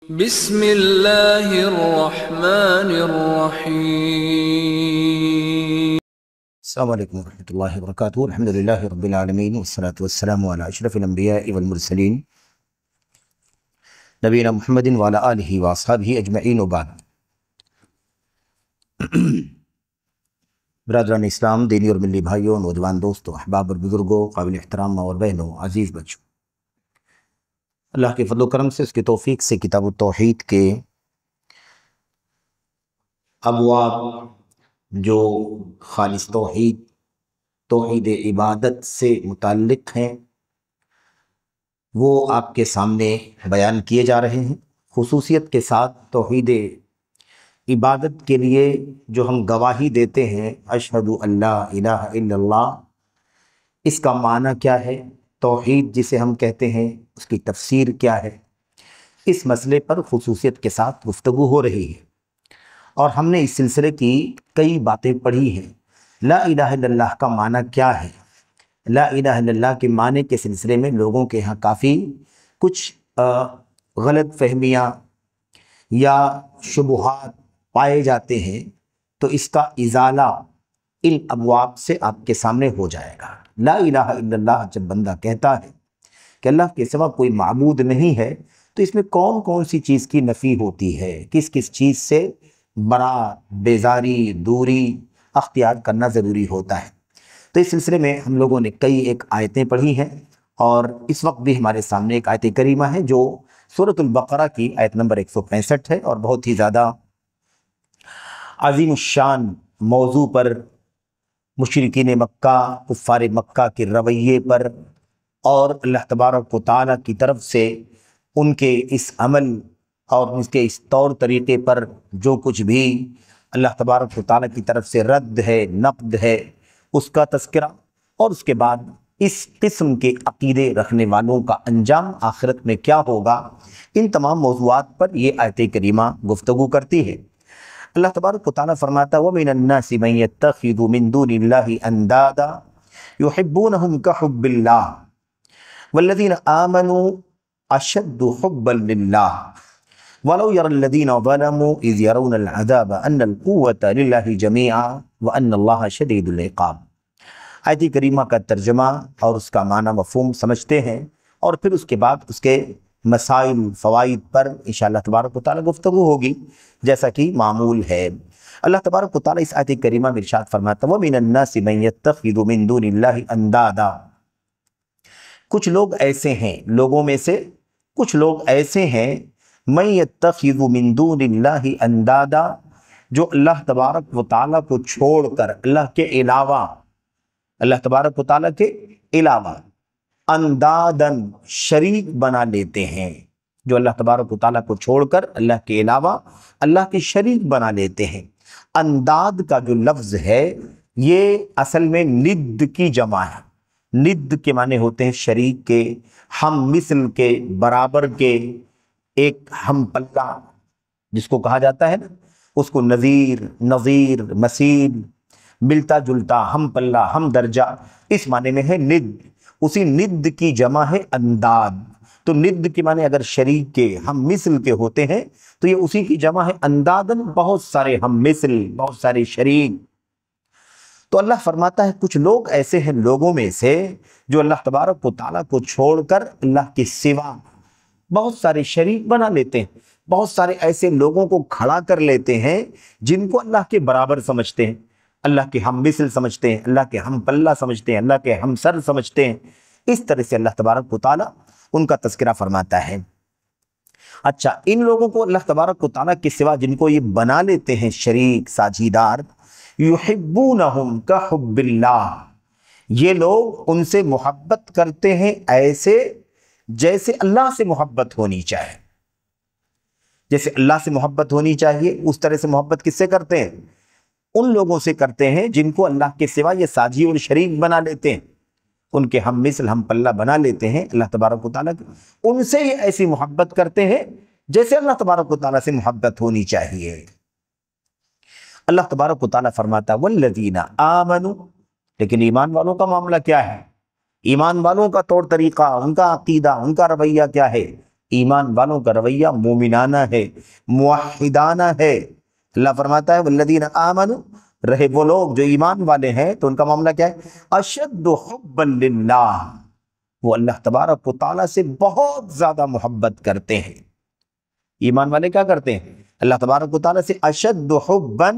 بسم اللہ الرحمن الرحیم۔ السلام علیکم ورحمۃ اللہ وبرکاتہ۔ الحمدللہ رب العالمین والصلاة والسلام علی اشرف الانبیاء والمرسلین نبینا محمد وعلی آلہ واصحابہ اجمعین وبعد۔ برادران اسلام، دینی اور ملی بھائیوں، نوجوان دوستوں، احباب اور بزرگوں، قابل احترام ماں اور بہنوں، عزیز بچوں، اللہ کے فضل و کرم سے، اس کی توفیق سے کتاب التوحید کے ابواب جو خالص توحید عبادت سے متعلق ہیں وہ آپ کے سامنے بیان کیے جا رہے ہیں۔ خصوصیت کے ساتھ توحید عبادت کے لیے جو ہم گواہی دیتے ہیں، اشہد ان لا الہ الا اللہ، اس کا معنی کیا ہے؟ توحید جسے ہم کہتے ہیں اس کی تفسیر کیا ہے؟ اس مسئلے پر خصوصیت کے ساتھ گفتگو ہو رہی ہے، اور ہم نے اس سلسلے کی کئی باتیں پڑھی ہیں۔ لا الہ الا اللہ کا معنی کیا ہے؟ لا الہ الا اللہ کے معنی کے سلسلے میں لوگوں کے ہاں کافی کچھ غلط فہمیاں یا شبہات پائے جاتے ہیں، تو اس کا ازالہ ان ابواب سے آپ کے سامنے ہو جائے گا۔ لا الہ الا اللہ جب بندہ کہتا ہے کہ اللہ کے سوا کوئی معبود نہیں ہے، تو اس میں کون کون سی چیز کی نفی ہوتی ہے، کس کس چیز سے برات، بیزاری، دوری اختیار کرنا ضروری ہوتا ہے۔ تو اس سلسلے میں ہم لوگوں نے کئی ایک آیتیں پڑھی ہیں، اور اس وقت بھی ہمارے سامنے ایک آیت کریمہ ہے جو سورۃ البقرہ کی آیت نمبر 165 ہے، اور بہت ہی زیادہ عظیم الشان موضوع پر، مشرکین مکہ، کفار مکہ کے رویے پر، اور اللہ تبارک و تعالیٰ کی طرف سے ان کے اس عمل اور ان کے اس طور طریقے پر جو کچھ بھی اللہ تبارک و تعالیٰ کی طرف سے رد ہے، نقد ہے، اس کا تذکرہ، اور اس کے بعد اس قسم کے عقیدے رکھنے والوں کا انجام آخرت میں کیا ہوگا، ان تمام موضوعات پر یہ آیت کریمہ گفتگو کرتی ہے۔ اللہ تبارک و تعالیٰ فرماتا ہے وَمِنَ النَّاسِ مَن يَتَّخِذُ مِن دُونِ اللَّهِ أَندَادًا يُحِبُّونَهُمْ كَحُبِّ اللَّهِ وَالَّذِينَ آمَنُوا أَشَدُّ حُبًّا لِلَّهِ وَلَوْ يَرَى الَّذِينَ ظَلَمُوا إِذْ يَرَوْنَ الْعَذَابَ أَنَّ الْقُوَّةَ لِلَّهِ جَمِيعًا وَأَنَّ اللَّهَ شَدِيدُ الْعِقَابِ۔ آیت کریمہ کا ترجمہ اور اس کا معنی مفہوم سمجھتے ہیں، اور پھر اس کے بعد اس کے مسائل، فوائد پر انشاءاللہ تبارک و تعالیٰ گفتگو ہوگی، جیسا کہ معمول ہے۔ اللہ تبارک و تعالیٰ اس آیت کریمہ میں ارشاد فرماتا ہے وَمِنَ النَّاسِ مَن يَتَّخِذُ مِن دُونِ اللَّهِ أَندَادًا۔ کچھ لوگ ایسے ہیں، لوگوں میں سے کچھ لوگ ایسے ہیں، مَن يَتَّخِذُ مِن دُونِ اللَّهِ أَندَادًا، جو اللہ تبارک و تعالیٰ کو چھوڑ کر، اللہ کے علاوہ، اللہ تبارک و تعالیٰ کے علاوہ اندادن شریک بنا لیتے ہیں، جو اللہ تبارک و تعالیٰ کو چھوڑ کر اللہ کے علاوہ اللہ کے شریک بنا لیتے ہیں۔ انداد کا جو لفظ ہے یہ اصل میں ند کی جمع ہے۔ ند کے معنی ہوتے ہیں شریک کے، ہم مثل کے، برابر کے، ایک ہم پلہ جس کو کہا جاتا ہے نا، اس کو نظیر، مثیل، ملتا جلتا، ہم پلہ، ہم درجہ، اس معنی میں ہے ند۔ اسی ند کی جمع ہے انداد۔ تو ند کے معنی اگر شریک کے، ہم مثل کے ہوتے ہیں، تو یہ اسی کی جمع ہے اندادن، بہت سارے ہم مثل، بہت سارے شریک۔ تو اللہ فرماتا ہے کچھ لوگ ایسے ہیں لوگوں میں سے جو اللہ تبارک و تعالیٰ کو چھوڑ کر اللہ کے سوا بہت سارے شریک بنا لیتے ہیں، بہت سارے ایسے لوگوں کو کھڑا کر لیتے ہیں جن کو اللہ کے برابر سمجھتے ہیں، اللہ کے ہم مثل سمجھتے ہیں، اللہ کے ہم پلہ سمجھتے ہیں، اللہ کے ہم سر سمجھتے ہیں۔ اس طرح سے اللہ تبارک و تعالیٰ ان کا تذکرہ فرماتا ہے۔ اچھا، ان لوگوں کو اللہ تبارک و تعالیٰ کے سوا جن کو یہ بنا لیتے ہیں شریک، ساجھیدار، یحبونہم کحب اللہ، یہ لوگ ان سے محبت کرتے ہیں ایسے جیسے اللہ سے محبت ہونی چاہیے۔ جیسے اللہ سے محبت ہونی چاہیے اس طرح سے محبت کس سے کرتے ہیں؟ ان لوگوں سے کرتے ہیں جن کو اللہ کے سوا یہ ساجی اور شریک بنا لیتے ہیں، ان کے ہم مثل، ہم پلہ بنا لیتے ہیں اللہ تبارک و تعالیٰ کے، ان سے یہ ایسی محبت کرتے ہیں جیسے اللہ تبارک و تعالیٰ سے محبت ہونی چاہیے۔ اللہ تبارک و تعالیٰ فرماتا والذین آمنوا، لیکن ایمان والوں کا معاملہ کیا ہے؟ ایمان والوں کا طور طریقہ، ان کا عقیدہ، ان کا رویہ کیا ہے؟ ایمان والوں کا رویہ مومنانہ ہے، موحدانہ ہے۔ اللہ فرماتا ہے والذین آمنوا، رہے وہ لوگ جو ایمان والے ہیں تو ان کا معاملہ کیا ہے؟ اشد حبا للہ، وہ اللہ تبارک و تعالیٰ سے بہت زیادہ محبت کرتے ہیں۔ ایمان والے کیا کرتے ہیں؟ اللہ تبارک و تعالیٰ سے اشد حبا،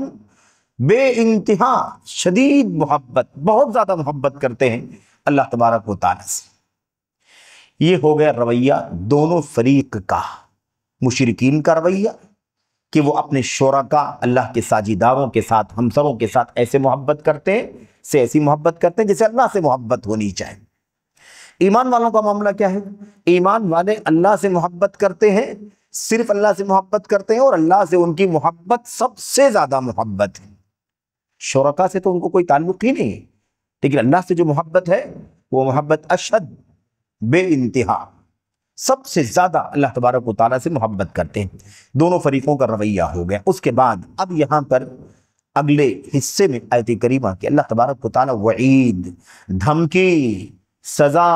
بے انتہا شدید محبت، بہت زیادہ محبت کرتے ہیں اللہ تبارک و تعالیٰ سے۔ یہ ہو گیا رویہ دونوں فریق کا، مشرکین کا رویہ کہ وہ اپنے شرکاء اللہ کے ساجداروں کے ساتھ، ہمسروں کے ساتھ ایسے محبت کرتے ہیں، ایسی محبت کرتے ہیں جیسے اللہ سے محبت ہونی چاہیے۔ ایمان والوں کا معاملہ کیا ہے؟ ایمان والے اللہ سے محبت کرتے ہیں، صرف اللہ سے محبت کرتے ہیں، اور اللہ سے ان کی محبت سب سے زیادہ محبت ہے۔ شرکاء سے تو ان کو کوئی تعلق ہی نہیں ہے، لیکن اللہ سے جو محبت ہے وہ محبت اشد، بے انتہا، سب سے زیادہ اللہ تبارک و تعالیٰ سے محبت کرتے ہیں۔ دونوں فریقوں کا رویہ ہو گیا۔ اس کے بعد اب یہاں پر اگلے حصے میں آیت کریمہ کہ اللہ تبارک و تعالیٰ وعید، دھمکی، سزا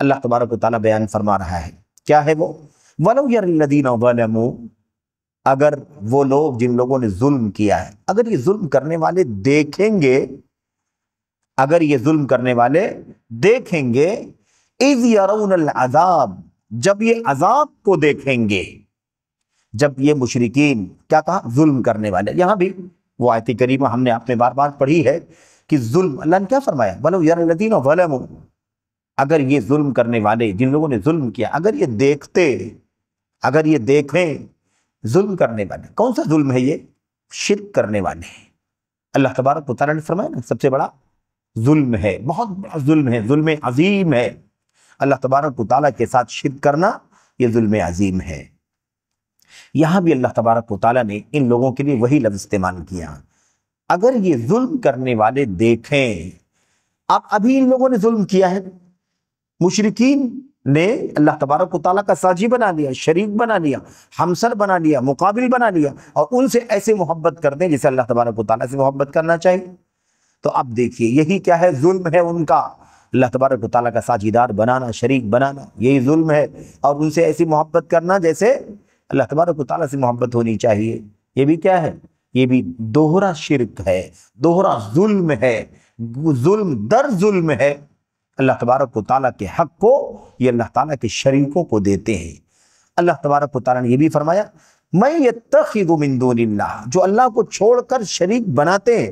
اللہ تبارک و تعالیٰ بیان فرما رہا ہے۔ کیا ہے وہ؟ وَلَوْ يَرِ الَّذِينَ ظَلَمُوا، اگر وہ لوگ جن لوگوں نے ظلم کیا ہے، اگر یہ ظلم کرنے والے دیکھیں گے، اگر یہ ظلم کرنے والے دیکھیں گے، اِذْ يَرَوْنَ الْعَذَابَ، جب یہ عذاب کو دیکھیں گے، جب یہ مشرکین کیا کہا؟ ظلم کرنے والے۔ یہاں بھی وہ آیت کریمہ ہم نے آپ میں بار بار پڑھی ہے کہ ظلم، اللہ نے کیا فرمایا؟ وَلَوْ يَرَ الَّذِينَ ظَلَمُوا، اگر یہ ظلم کرنے والے جن لوگوں نے ظلم کیا، اگر یہ دیکھتے، اگر یہ دیکھیں، ظلم کرنے والے، کون سا ظلم ہے یہ؟ شرک کرنے والے۔ اللہ تبارک و تعالیٰ نے فرمایا نا سب سے بڑا ظلم ہے، بہت بڑا ظلم ہے، ظلم عظیم ہے۔ اللہ تبارک و تعالیٰ کے ساتھ شرک کرنا یہ ظلم عظیم ہے۔ یہاں بھی اللہ تبارک و تعالیٰ نے ان لوگوں کے لیے وہی لفظ استعمال کیا، اگر یہ ظلم کرنے والے دیکھیں۔ اب ابھی ان لوگوں نے ظلم کیا ہے، مشرکین نے اللہ تبارک و تعالیٰ کا ساجی بنا لیا، شریک بنا لیا، ہمسر بنا لیا، مقابل بنا لیا، اور ان سے ایسے محبت کرتے ہیں جسے اللہ تبارک و تعالیٰ سے محبت کرنا چاہیے۔ تو اب دیکھیے یہی کیا ہے؟ ظلم ہے ان کا، اللہ تبارک و تعالیٰ کا ساجیدار بنانا، شریک بنانا، یہی ظلم ہے، اور ان سے ایسی محبت کرنا جیسے اللہ تبارک و تعالیٰ سے محبت ہونی چاہیے۔ یہ بھی کیا ہے؟ یہ بھی دوہرا شرک ہے، دوہرا ظلم ہے، ظلم در ظلم ہے۔ اللہ تبارک و تعالیٰ کے حق کو یہ اللہ تعالیٰ کے شریکوں کو دیتے ہیں۔ اللہ تبارک و تعالیٰ نے یہ بھی فرمایا مَن يَتَّخِذُ مِن دُونِ اللَّهِ، جو اللہ کو چھوڑ کر شریک بناتے ہیں۔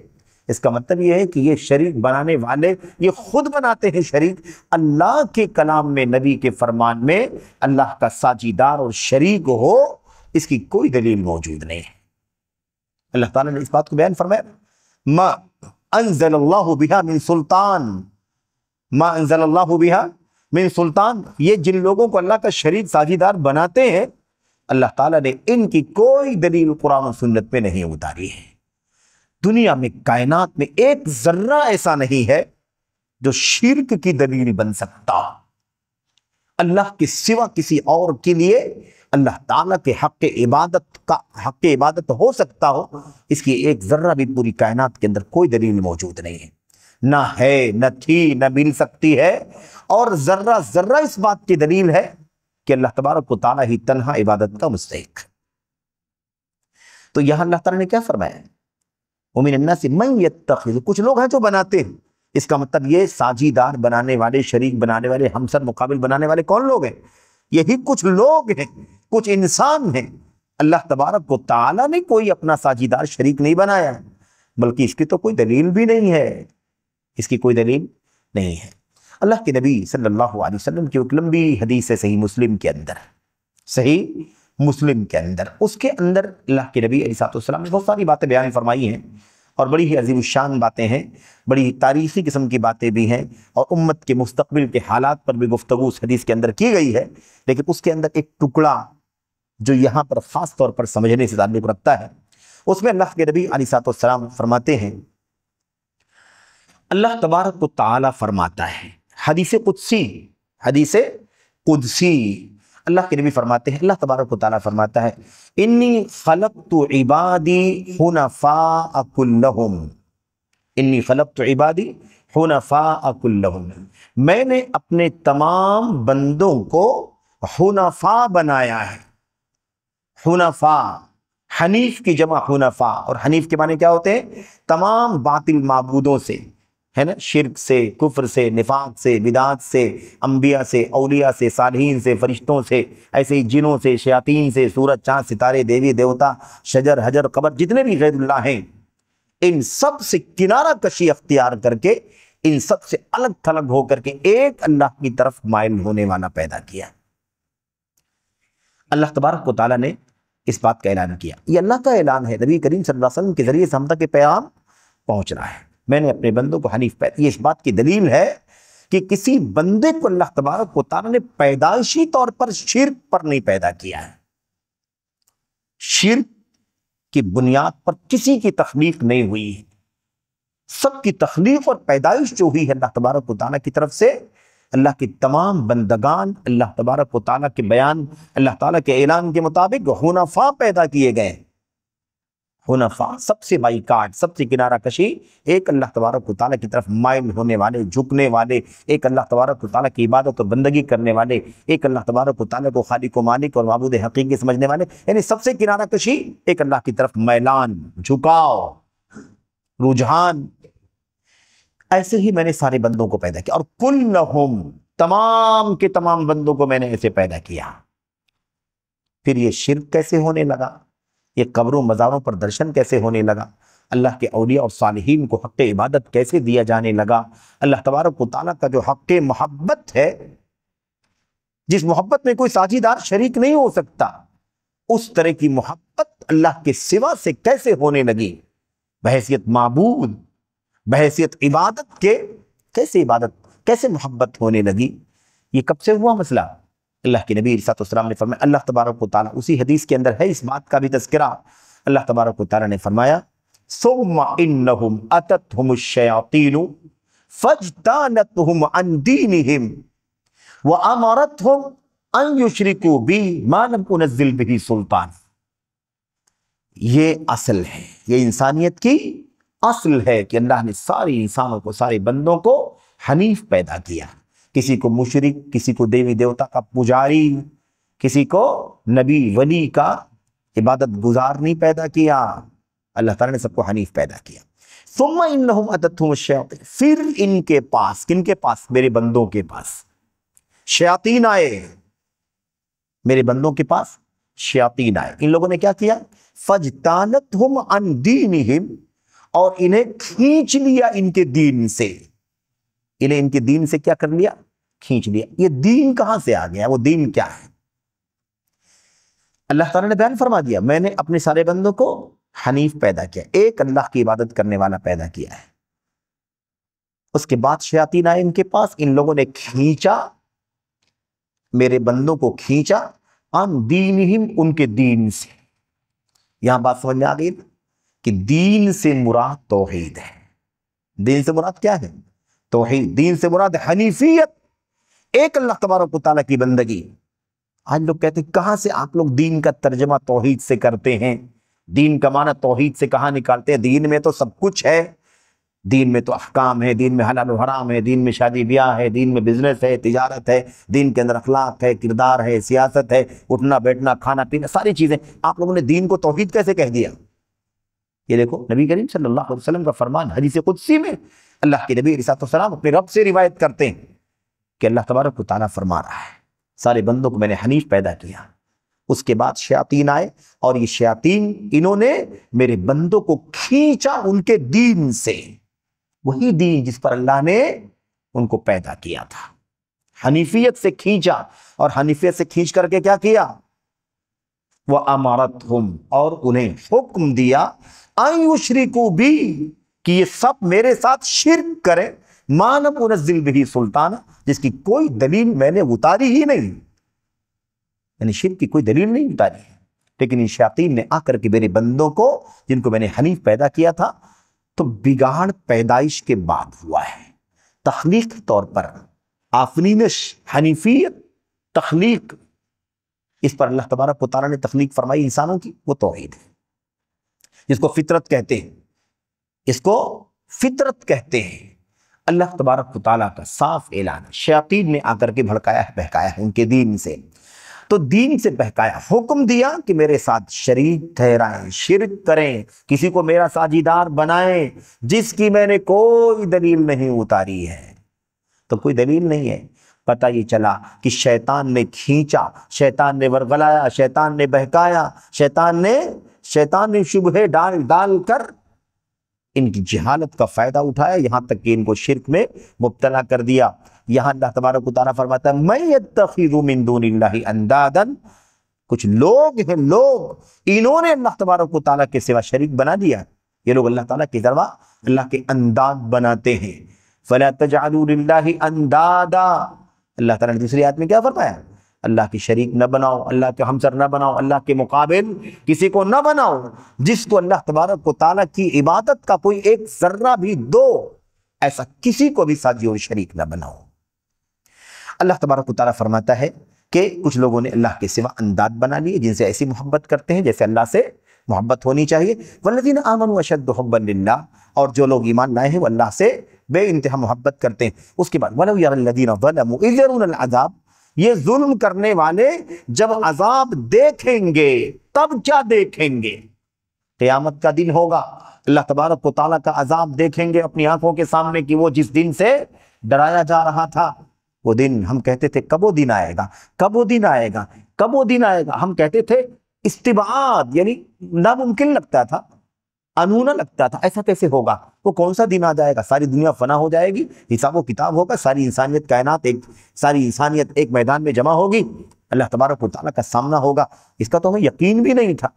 اس کا مطلب یہ ہے کہ یہ شریک بنانے والے یہ خود بناتے ہیں شریک، اللہ کے کلام میں، نبی کے فرمان میں اللہ کا ساجیدار اور شریک ہو، اس کی کوئی دلیل موجود نہیں ہے۔ اللہ تعالیٰ نے اس بات کو بیان فرمایا ما انزل اللہ بہا من سلطان، ما انزل اللہ بہا من سلطان، یہ جن لوگوں کو اللہ کا شریک ساجیدار بناتے ہیں، اللہ تعالیٰ نے ان کی کوئی دلیل قرآن و سنت میں نہیں اتاری ہے۔ دنیا میں، کائنات میں ایک ذرہ ایسا نہیں ہے جو شرک کی دلیل بن سکتا، اللہ کے سوا کسی اور کے لیے اللہ تعالیٰ کے حق حق عبادت ہو سکتا ہو، اس کی ایک ذرہ بھی پوری کائنات کے اندر کوئی دلیل موجود نہیں ہے، نہ ہے، نہ تھی، نہ مل سکتی ہے۔ اور ذرہ ذرہ اس بات کی دلیل ہے کہ اللہ تبارک و تعالیٰ ہی تنہا عبادت کا مستحق۔ تو یہاں اللہ تعالیٰ نے کیا فرمایا؟ وَمِنَ النَّاسِ مَن يَتَّخِذُ، کچھ لوگ ہیں جو بناتے ہیں۔ اس کا مطلب یہ ساجیدار بنانے والے، شریک بنانے والے، ہمسر مقابل بنانے والے کون لوگ ہیں؟ یہی کچھ لوگ ہیں، کچھ انسان ہیں۔ اللہ تبارک و تعالیٰ نے کوئی اپنا ساجیدار شریک نہیں بنایا، بلکہ اس کی تو کوئی دلیل بھی نہیں ہے، اس کی کوئی دلیل نہیں ہے۔ اللہ کے نبی صلی اللہ علیہ وسلم کی ایک لمبی حدیث ہے صحیح مسلم کے اندر، صحیح مسلم کے اندر، اس کے اندر اللہ کے نبی علیہ السلام نے بہت ساری باتیں بیان فرمائی ہیں، اور بڑی ہی عظیم الشان باتیں ہیں، بڑی ہی تاریخی قسم کی باتیں بھی ہیں، اور امت کے مستقبل کے حالات پر بھی گفتگو اس حدیث کے اندر کی گئی ہے۔ لیکن اس کے اندر ایک ٹکڑا جو یہاں پر خاص طور پر سمجھنے سے تعلق رکھتا ہے، اس میں اللہ کے نبی علیہ السلام فرماتے ہیں، اللہ تبارک و تعالیٰ فرماتا ہے، حدیث قدسی، اللہ کے نبی فرماتے ہیں، اللہ تبارک و تعالیٰ فرماتا ہے انی خلقت عبادی حنفاء کلہم، انی خلقت عبادی حنفاء کلہم، میں نے اپنے تمام بندوں کو حنفاء بنایا ہے۔ حنفاء، حنیف کی جمع حنفاء، اور حنیف کے معنی کیا ہوتے ہیں؟ تمام باطل معبودوں سے، ہے نا، شرک سے، کفر سے، نفاق سے، بدعات سے، انبیاء سے، اولیاء سے، صالحین سے، فرشتوں سے، ایسے ہی جنوں سے، شیاطین سے، سورج چاند ستارے دیوی دیوتا شجر حجر قبر جتنے بھی غیر اللہ ہیں، ان سب سے کنارہ کشی اختیار کر کے، ان سب سے الگ تھلگ ہو کر کے ایک اللہ کی طرف مائل ہونے والا پیدا کیا۔ اللہ تبارک و تعالیٰ نے اس بات کا اعلان کیا، یہ اللہ کا اعلان ہے، نبی کریم صلی اللہ علیہ وسلم کے ذریعے سے ہم تک یہ پیغام پہنچ رہا ہے، میں نے اپنے بندوں کو حنیف پیدا۔ یہ اس بات کی دلیل ہے کہ کسی بندے کو اللہ تبارک و تعالیٰ نے پیدائشی طور پر شرک پر نہیں پیدا کیا ہے۔ شرک کی بنیاد پر کسی کی تخلیق نہیں ہوئی ہے، سب کی تخلیق اور پیدائش جو ہوئی ہے اللہ تبارک و تعالیٰ کی طرف سے۔ اللہ کی تمام بندگان اللہ تبارک و تعالیٰ کے بیان، اللہ تعالیٰ کے اعلان کے مطابق حنفاء پیدا کیے گئے۔ حنفاء، سب سے بائیکاٹ، سب سے کنارہ کشی، ایک اللہ تبارک و تعالیٰ کی طرف مائل ہونے والے، جھکنے والے، ایک اللہ تبارک و تعالیٰ کی عبادت و بندگی کرنے والے، ایک اللہ تبارک و تعالیٰ کو خالق و مالک اور معبود حقیقی سمجھنے والے، یعنی سب سے کنارہ کشی، ایک اللہ کی طرف میلان، جھکاؤ، رجحان۔ ایسے ہی میں نے سارے بندوں کو پیدا کیا، اور کلہم، تمام کے تمام بندوں کو میں نے ایسے پیدا کیا۔ پھر یہ شرک کیسے ہونے لگا؟ یہ قبروں مزاروں پر درشن کیسے ہونے لگا؟ اللہ کے اولیاء اور صالحین کو حق عبادت کیسے دیا جانے لگا؟ اللہ تبارک و تعالیٰ کا جو حق محبت ہے، جس محبت میں کوئی ساجیدار شریک نہیں ہو سکتا، اس طرح کی محبت اللہ کے سوا سے کیسے ہونے لگی؟ بحیثیت معبود، بحیثیت عبادت کے، کیسے عبادت، کیسے محبت ہونے لگی؟ یہ کب سے ہوا مسئلہ؟ اللہ کے نبی علیہ السلام نے فرمایا، اللہ تبارک و تعالیٰ، اسی حدیث کے اندر ہے اس بات کا بھی تذکرہ، اللہ تبارک و تعالیٰ نے فرمایا، ثم انہم اتتہم الشیاطین فاجتالتہم عن دینہم وامرتہم ان یشرکوا بی ما لم انزل بہ سلطان۔ یہ اصل ہے، یہ انسانیت کی اصل ہے کہ اللہ نے ساری انسانوں کو، سارے بندوں کو حنیف پیدا کیا۔ کسی کو مشرک، کسی کو دیوی دیوتا کا پجاری، کسی کو نبی ولی کا عبادت گزار نہیں پیدا کیا، اللہ تعالیٰ نے سب کو حنیف پیدا کیا۔ ثم انہم اتتہم الشیاطین، پھر ان کے پاس، کن کے پاس؟ میرے بندوں کے پاس شیاطین آئے، میرے بندوں کے پاس شیاطین آئے۔ ان لوگوں نے کیا کیا؟ فاجتالتہم عن دینہم، اور انہیں کھینچ لیا ان کے دین سے، انہیں ان کے دین سے کیا کر لیا؟ کھینچ لیا۔ یہ دین کہاں سے آ گیا؟ وہ دین کیا ہے؟ اللہ تعالیٰ نے بیان فرما دیا، میں نے اپنے سارے بندوں کو حنیف پیدا کیا، ایک اللہ کی عبادت کرنے والا پیدا کیا ہے۔ اس کے بعد شیاطین آئے ان کے پاس، ان لوگوں نے کھینچا، میرے بندوں کو کھینچا، عن دینہم، ان کے دین سے۔ یہاں بات سمجھ میں آ گئی کہ دین سے مراد توحید ہے۔ دین سے مراد کیا ہے؟ توحید۔ دین سے مراد حنیفیت، ایک اللہ تبارک و تعالیٰ کی بندگی۔ آج لوگ کہتے ہیں کہاں سے آپ لوگ دین کا ترجمہ توحید سے کرتے ہیں؟ دین کا معنی توحید سے کہاں نکالتے ہیں؟ دین میں تو سب کچھ ہے، دین میں تو احکام ہے، دین میں حلال و حرام ہے، دین میں شادی بیاہ ہے، دین میں بزنس ہے، تجارت ہے، دین کے اندر اخلاق ہے، کردار ہے، سیاست ہے، اٹھنا بیٹھنا، کھانا پینا، ساری چیزیں۔ آپ لوگوں نے دین کو توحید کیسے کہہ دیا؟ یہ دیکھو نبی کریم صلی اللہ علیہ وسلم کا فرمان حدیث قدسی میں اللہ کے نبی علیہ السلام اپنے رب سے روایت کرتے ہیں کہ اللہ تبارک و تعالیٰ فرما رہا ہے، سارے بندوں کو میں نے حنیف پیدا کیا۔ اس کے بعد شیاطین آئے، اور یہ شیاطین، انہوں نے میرے بندوں کو کھینچا ان کے دین سے، وہی دین جس پر اللہ نے ان کو پیدا کیا تھا، حنیفیت سے کھینچا۔ اور حنیفیت سے کھینچ کر کے کیا کیا؟ وَأَمَرَتْهُمْ، اور انہیں حکم دیا، أَن يُشْرِكُوا بِي، کہ یہ سب میرے ساتھ شرک کریں، مَا لَمْ أُنَزِّلْ بِهِ سُلْطَانًا، جس کی کوئی دلیل میں نے اتاری ہی نہیں، یعنی شرک کی کوئی دلیل نہیں اتاری ہے۔ لیکن ان شیاطین نے آ کر کے میرے بندوں کو، جن کو میں نے حنیف پیدا کیا تھا، تو بگاڑ پیدائش کے بعد ہوا ہے۔ تخلیق طور پر آفرینش، حنیفیت، تخلیق، اس پر اللہ تبارک و تعالیٰ نے تخلیق فرمائی انسانوں کی، وہ توحید ہے، جس کو فطرت کہتے ہیں، اس کو فطرت کہتے ہیں۔ اللہ تبارک و تعالیٰ کا صاف اعلان، شیاطین نے آ کر کے بھڑکایا ہے، بہکایا ہے ان کے دین سے۔ تو دین سے بہکایا، حکم دیا کہ میرے ساتھ شریک ٹھہرائیں، شرک کریں، کسی کو میرا ساجیدار بنائیں جس کی میں نے کوئی دلیل نہیں اتاری ہے۔ تو کوئی دلیل نہیں ہے، پتہ یہ چلا کہ شیطان نے کھینچا، شیطان نے ورغلایا، شیطان نے بہکایا، شیطان نے شبہے ڈال کر ان کی جہالت کا فائدہ اٹھایا، یہاں تک کہ ان کو شرک میں مبتلا کر دیا۔ یہاں اللہ تبارک و تعالیٰ فرماتا ہے مَن یتخذ من دون اللہ اندادا، کچھ لوگ ہیں، انہوں نے اللہ تبارک و تعالیٰ کے سوا شریک بنا دیا، یہ لوگ اللہ تعالیٰ کے سوا اللہ کے انداد بناتے ہیں۔ فلا تجعلوا للہ اندادا، اللہ تعالیٰ نے دوسری آیت میں کیا فرمایا؟ اللہ کی شریک نہ بناؤ، اللہ کے ہمسر نہ بناؤ، اللہ کے مقابل کسی کو نہ بناؤ جس کو اللہ تبارک و تعالیٰ کی عبادت کا کوئی ایک ذرہ بھی دو، ایسا کسی کو بھی ساجی اور شریک نہ بناؤ۔ اللہ تبارک و تعالیٰ فرماتا ہے کہ کچھ لوگوں نے اللہ کے سوا انداد بنا لیے جن سے ایسی محبت کرتے ہیں جیسے اللہ سے محبت ہونی چاہیے۔ والذین آمنوا اشد حبا للہ، اور جو لوگ ایمان لائے ہیں وہ اللہ سے بے انتہا محبت کرتے ہیں۔ اس کے بعد وَلَوْ يَرَى الَّذِينَ ظَلَمُوا إِذْ يَرَوْنَ الْعَذَابَ، یہ ظلم کرنے والے جب عذاب دیکھیں گے تب کیا دیکھیں گے؟ قیامت کا دن ہوگا، اللہ تبارک و تعالیٰ کا عذاب دیکھیں گے اپنی آنکھوں کے سامنے کہ وہ جس دن سے ڈرایا جا رہا تھا، وہ دن ہم کہتے تھے کب وہ دن آئے گا، کب وہ دن آئے گا، کب وہ دن آئے گا، ہم کہتے تھے استبعاد، یعنی ناممکن لگتا تھا، انونا لگتا تھا، ایسا کیسے ہوگا، وہ کون سا دن آ جائے گا، ساری دنیا فنا ہو جائے گی، حساب و کتاب ہوگا، ساری انسانیت ایک میدان میں جمع ہوگی، اللہ تبارک و تعالیٰ کا سامنا ہوگا، اس کا تو ہمیں یقین بھی نہیں تھا،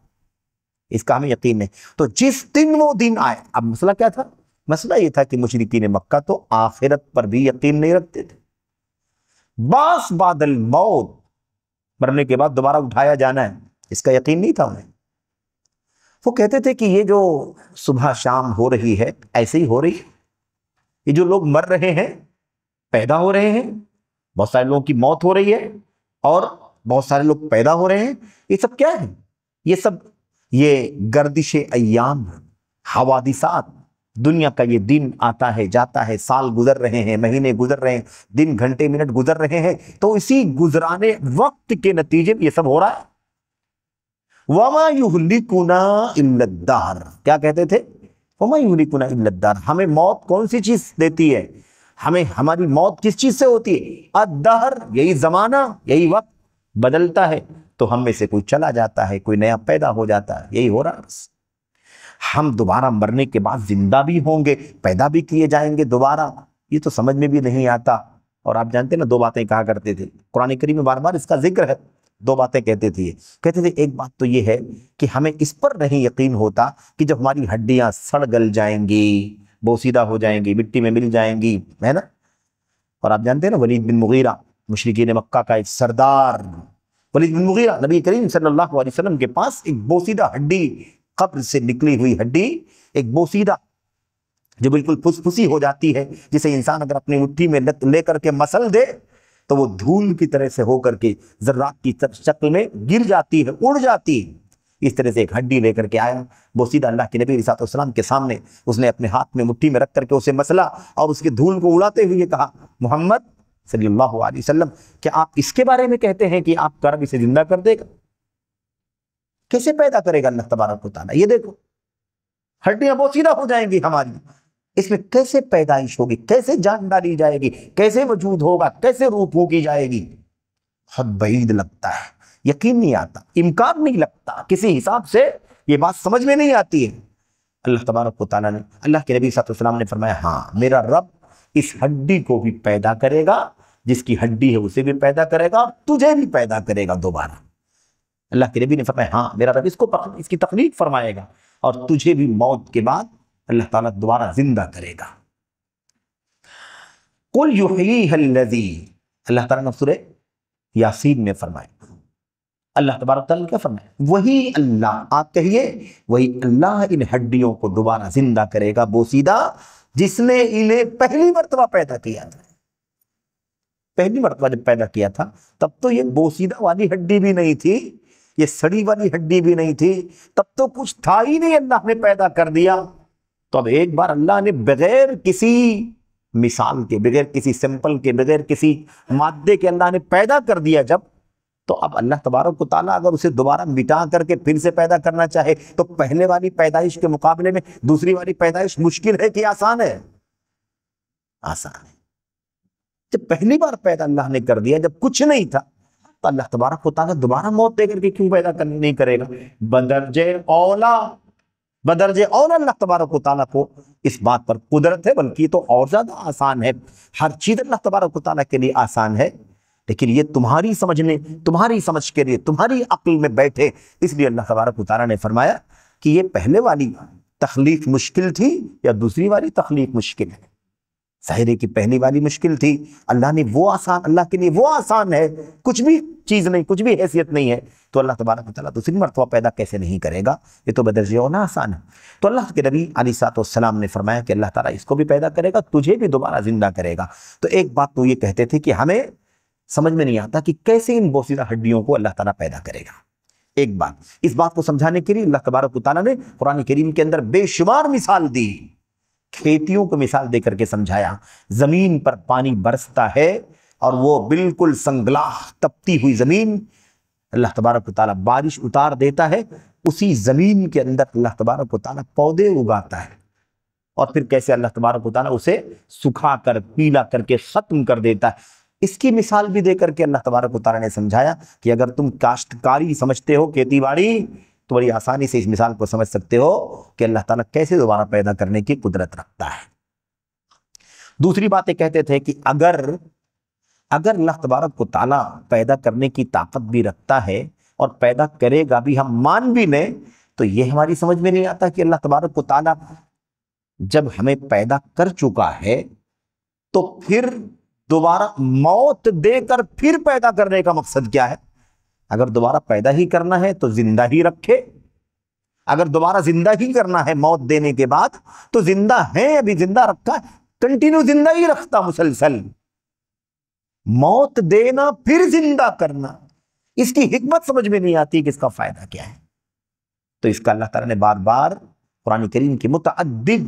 اس کا ہمیں یقین نہیں۔ تو جس دن وہ دن آئے، اب مسئلہ کیا تھا؟ مسئلہ یہ تھا کہ مشرکین مکہ تو آخرت پر بھی یقین نہیں رکھتے تھے، باس بعد الموت، مرنے کے بعد دوبارہ اٹھایا جانا ہے، اس کا یقین نہیں تھا انہیں۔ وہ کہتے تھے کہ یہ جو صبح شام ہو رہی ہے ایسے ہی ہو رہی ہے، یہ جو لوگ مر رہے ہیں، پیدا ہو رہے ہیں، بہت سارے لوگوں کی موت ہو رہی ہے اور بہت سارے لوگ پیدا ہو رہے ہیں، یہ سب کیا ہے؟ یہ گردش ایام، حوادثات، دنیا کا یہ دن آتا ہے جاتا ہے، سال گزر رہے ہیں، مہینے گزر رہے ہیں، دن گھنٹے منٹ گزر رہے ہیں، تو اسی گزرانے وقت کے نتیجے میں یہ سب ہو رہا ہے۔ وَمَا يُهْلِكُنَا إِلَّا الدَّهْرُ، کیا کہتے تھے؟ وَمَا يُهْلِكُنَا إِلَّا الدَّهْرُ، ہمیں موت کون سی چیز دیتی ہے، ہماری موت کس چیز سے ہوتی ہے؟ الدہر، یہی زمانہ، یہی وقت بدلتا ہے، تو ہم میں سے کوئی چلا جاتا ہے، کوئی نیا پیدا ہو جاتا ہے، یہی ہو رہا ہے بس۔ ہم دوبارہ مرنے کے بعد زندہ بھی ہوں گے، پیدا بھی کیے جائیں گے دوبارہ، یہ تو سمجھ میں بھی نہیں آتا۔ اور آپ جانتے ہیں نا، دو باتیں کہا کرتے تھے، قرآن کریم میں بار بار اس کا ذکر ہے، دو باتیں کہتے تھے، ایک بات تو یہ ہے کہ ہمیں اس پر نہیں یقین ہوتا کہ جب ہماری ہڈیاں سڑ گل جائیں گی، بوسیدہ ہو جائیں گی، مٹی میں مل جائیں گی، ہے نا۔ اور آپ جانتے ہیں نا، ولید بن مغیرہ، مشرکین مکہ کا ایک سردار، ولید بن مغیرہ نبی کریم صلی اللہ علیہ وسلم کے پاس ایک بوسیدہ ہڈی، قبر سے نکلی ہوئی ہڈی، ایک بوسیدہ جو بالکل پھس پھسی ہو جاتی ہے، جسے انسان اگر اپنی مٹھی میں لے کر کے مسل دے تو وہ دھول کی طرح سے ہو کر کے ذرات کی شکل میں گر جاتی ہے، اڑ جاتی ہے۔ اس طرح سے ایک ہڈی لے کر کے آیا بوسیدہ اللہ کے نبی علیہ السلام کے سامنے، اس نے اپنے ہاتھ میں مٹھی میں رکھ کر کے اسے مسلا اور اس کے دھول کو اڑاتے ہوئے یہ کہا، محمد صلی اللہ علیہ وسلم، کیا آپ اس کے بارے میں کہتے ہیں کہ آپ کا رب اسے زندہ کر دے گا؟ کیسے پیدا کرے گا اللہ تبارک و تعالیٰ؟ یہ دیکھو، ہڈیاں بوسیدہ ہو جائیں گی ہماری، اس میں کیسے پیدائش ہوگی، کیسے جان ڈالی جائے گی، کیسے وجود ہوگا، کیسے روح پھونکی جائے گی؟ بہت بعید لگتا ہے، یقین نہیں آتا، امکان نہیں لگتا، کسی حساب سے یہ بات سمجھ میں نہیں آتی ہے۔ اللہ تبارک و تعالیٰ نے، اللہ کے نبی صلی اللہ علیہ وسلم نے فرمایا، ہاں میرا رب اس ہڈی کو بھی پیدا کرے گا، جس کی ہڈی ہے اسے بھی پیدا کرے گا، اور تجھے بھی پیدا کرے گا دوبارہ۔ اللہ کے نبی نے فرمایا، ہاں میرا رب اس کی تخلیق فرمائے گا، اور تجھے بھی موت کے بعد اللہ تعالیٰ دوبارہ زندہ کرے گا۔ قُلْ يُحْيِيهَا الَّذِي، اللہ تعالیٰ نے سورہ یاسین میں فرمایا، اللہ تبارک تعالیٰ کیا فرمایا؟ وہی اللہ، آپ کہیے وہی اللہ ان ہڈیوں کو دوبارہ زندہ کرے گا بوسیدہ، جس نے انہیں پہلی مرتبہ پیدا کیا تھا۔ پہلی مرتبہ جب پیدا کیا تھا تب تو یہ بوسیدہ والی ہڈی بھی نہیں تھی، یہ سڑی والی ہڈی بھی نہیں تھی، تب تو کچھ تھا ہی نہیں، اللہ نے پیدا کر دیا۔ تو اب ایک بار اللہ نے بغیر کسی مثال کے، بغیر کسی سمپل کے، بغیر کسی مادے کے اللہ نے پیدا کر دیا جب، تو اب اللہ تبارک و تعالیٰ اگر اسے دوبارہ مٹا کر کے پھر سے پیدا کرنا چاہے تو پہلے والی پیدائش کے مقابلے میں دوسری والی پیدائش مشکل ہے کہ آسان ہے؟ آسان ہے۔ جب پہلی بار پیدا اللہ نے کر دیا، جب کچھ نہیں تھا، تو اللہ تبارک و تعالیٰ دوبارہ موت دے کر کے کیوں پیدا نہیں کرے گا؟ بدرجہ اولا اللہ تبارک و تعالیٰ کو اس بات پر قدرت ہے، بلکہ یہ تو اور زیادہ آسان ہے۔ ہر چیز اللہ تبارک و تعالیٰ کے لیے آسان ہے، لیکن یہ تمہاری سمجھ کے لیے، تمہاری عقل میں بیٹھے، اس لیے اللہ تبارک و تعالیٰ نے فرمایا کہ یہ پہلے والی تخلیق مشکل تھی یا دوسری والی تخلیق مشکل ہے؟ ظاہر ہے کہ پہلی والی مشکل تھی، اللہ کے لیے وہ آسان ہے، کچھ بھی چیز نہیں، کچھ بھی حیثیت نہیں ہے، تو اللہ تبارک و تعالیٰ دوسری مرتبہ پیدا کیسے نہیں کرے گا؟ یہ تو بدرجہ اولا آسان ہے۔ تو اللہ کے نبی علیہ السلام نے فرمایا کہ اللہ تعالیٰ اس کو بھی پیدا کرے گا، تجھے بھی دوبارہ زندہ کرے گا۔ تو ایک بات تو یہ کہتے تھے کہ ہمیں سمجھ میں نہیں آتا کہ کیسے ان بوسیدہ ہڈیوں کو اللہ تعالیٰ پیدا کرے گا۔ ایک بات، اس بات کو سمجھانے کے لیے اللہ تبارک و تعالیٰ نے قرآن کریم کے اندر بے شمار مثال دی، کھیتیوں کو مثال دے کر کے سمجھایا۔ زمین پر پانی برستا ہے اور وہ بالکل سنگلاخ تپتی ہوئی زمین، اللہ تبارک و تعالیٰ بارش اتار دیتا ہے، اسی زمین کے اندر اللہ تبارک و تعالیٰ پودے اگاتا ہے، اور پھر کیسے اللہ تبارک و تعالیٰ اسے سکھا کر پیلا کر کے ختم کر دیتا ہے۔ اس کی مثال بھی دے کر کے اللہ تبارک و تعالیٰ نے سمجھایا کہ اگر تم کاشتکاری سمجھتے ہو، کھیتی باڑی، تو بڑی آسانی سے اس مثال کو سمجھ سکتے ہو کہ اللہ تعالیٰ کیسے دوبارہ پیدا کرنے کی قدرت رکھتا ہے۔ دوسری بات یہ کہتے تھے کہ اگر اللہ تبارک و تعالیٰ پیدا کرنے کی طاقت بھی رکھتا ہے اور پیدا کرے گا بھی، ہم مان بھی لیں، تو یہ ہماری سمجھ میں نہیں آتا کہ اللہ تبارک و تعالیٰ جب ہمیں پیدا کر چکا ہے تو پھر دوبارہ موت دے کر پھر پیدا کرنے کا مقصد کیا ہے؟ اگر دوبارہ پیدا ہی کرنا ہے تو زندہ ہی رکھے، اگر دوبارہ زندہ ہی کرنا ہے موت دینے کے بعد تو زندہ ہے، ابھی زندہ رکھا ہے، کنٹینیو زندہ ہی رکھتا مسلسل۔ موت دینا پھر زندہ کرنا، اس کی حکمت سمجھ میں نہیں آتی کہ اس کا فائدہ کیا ہے۔ تو اس کا اللہ تعالیٰ نے بار بار قرآن کریم کی متعدد،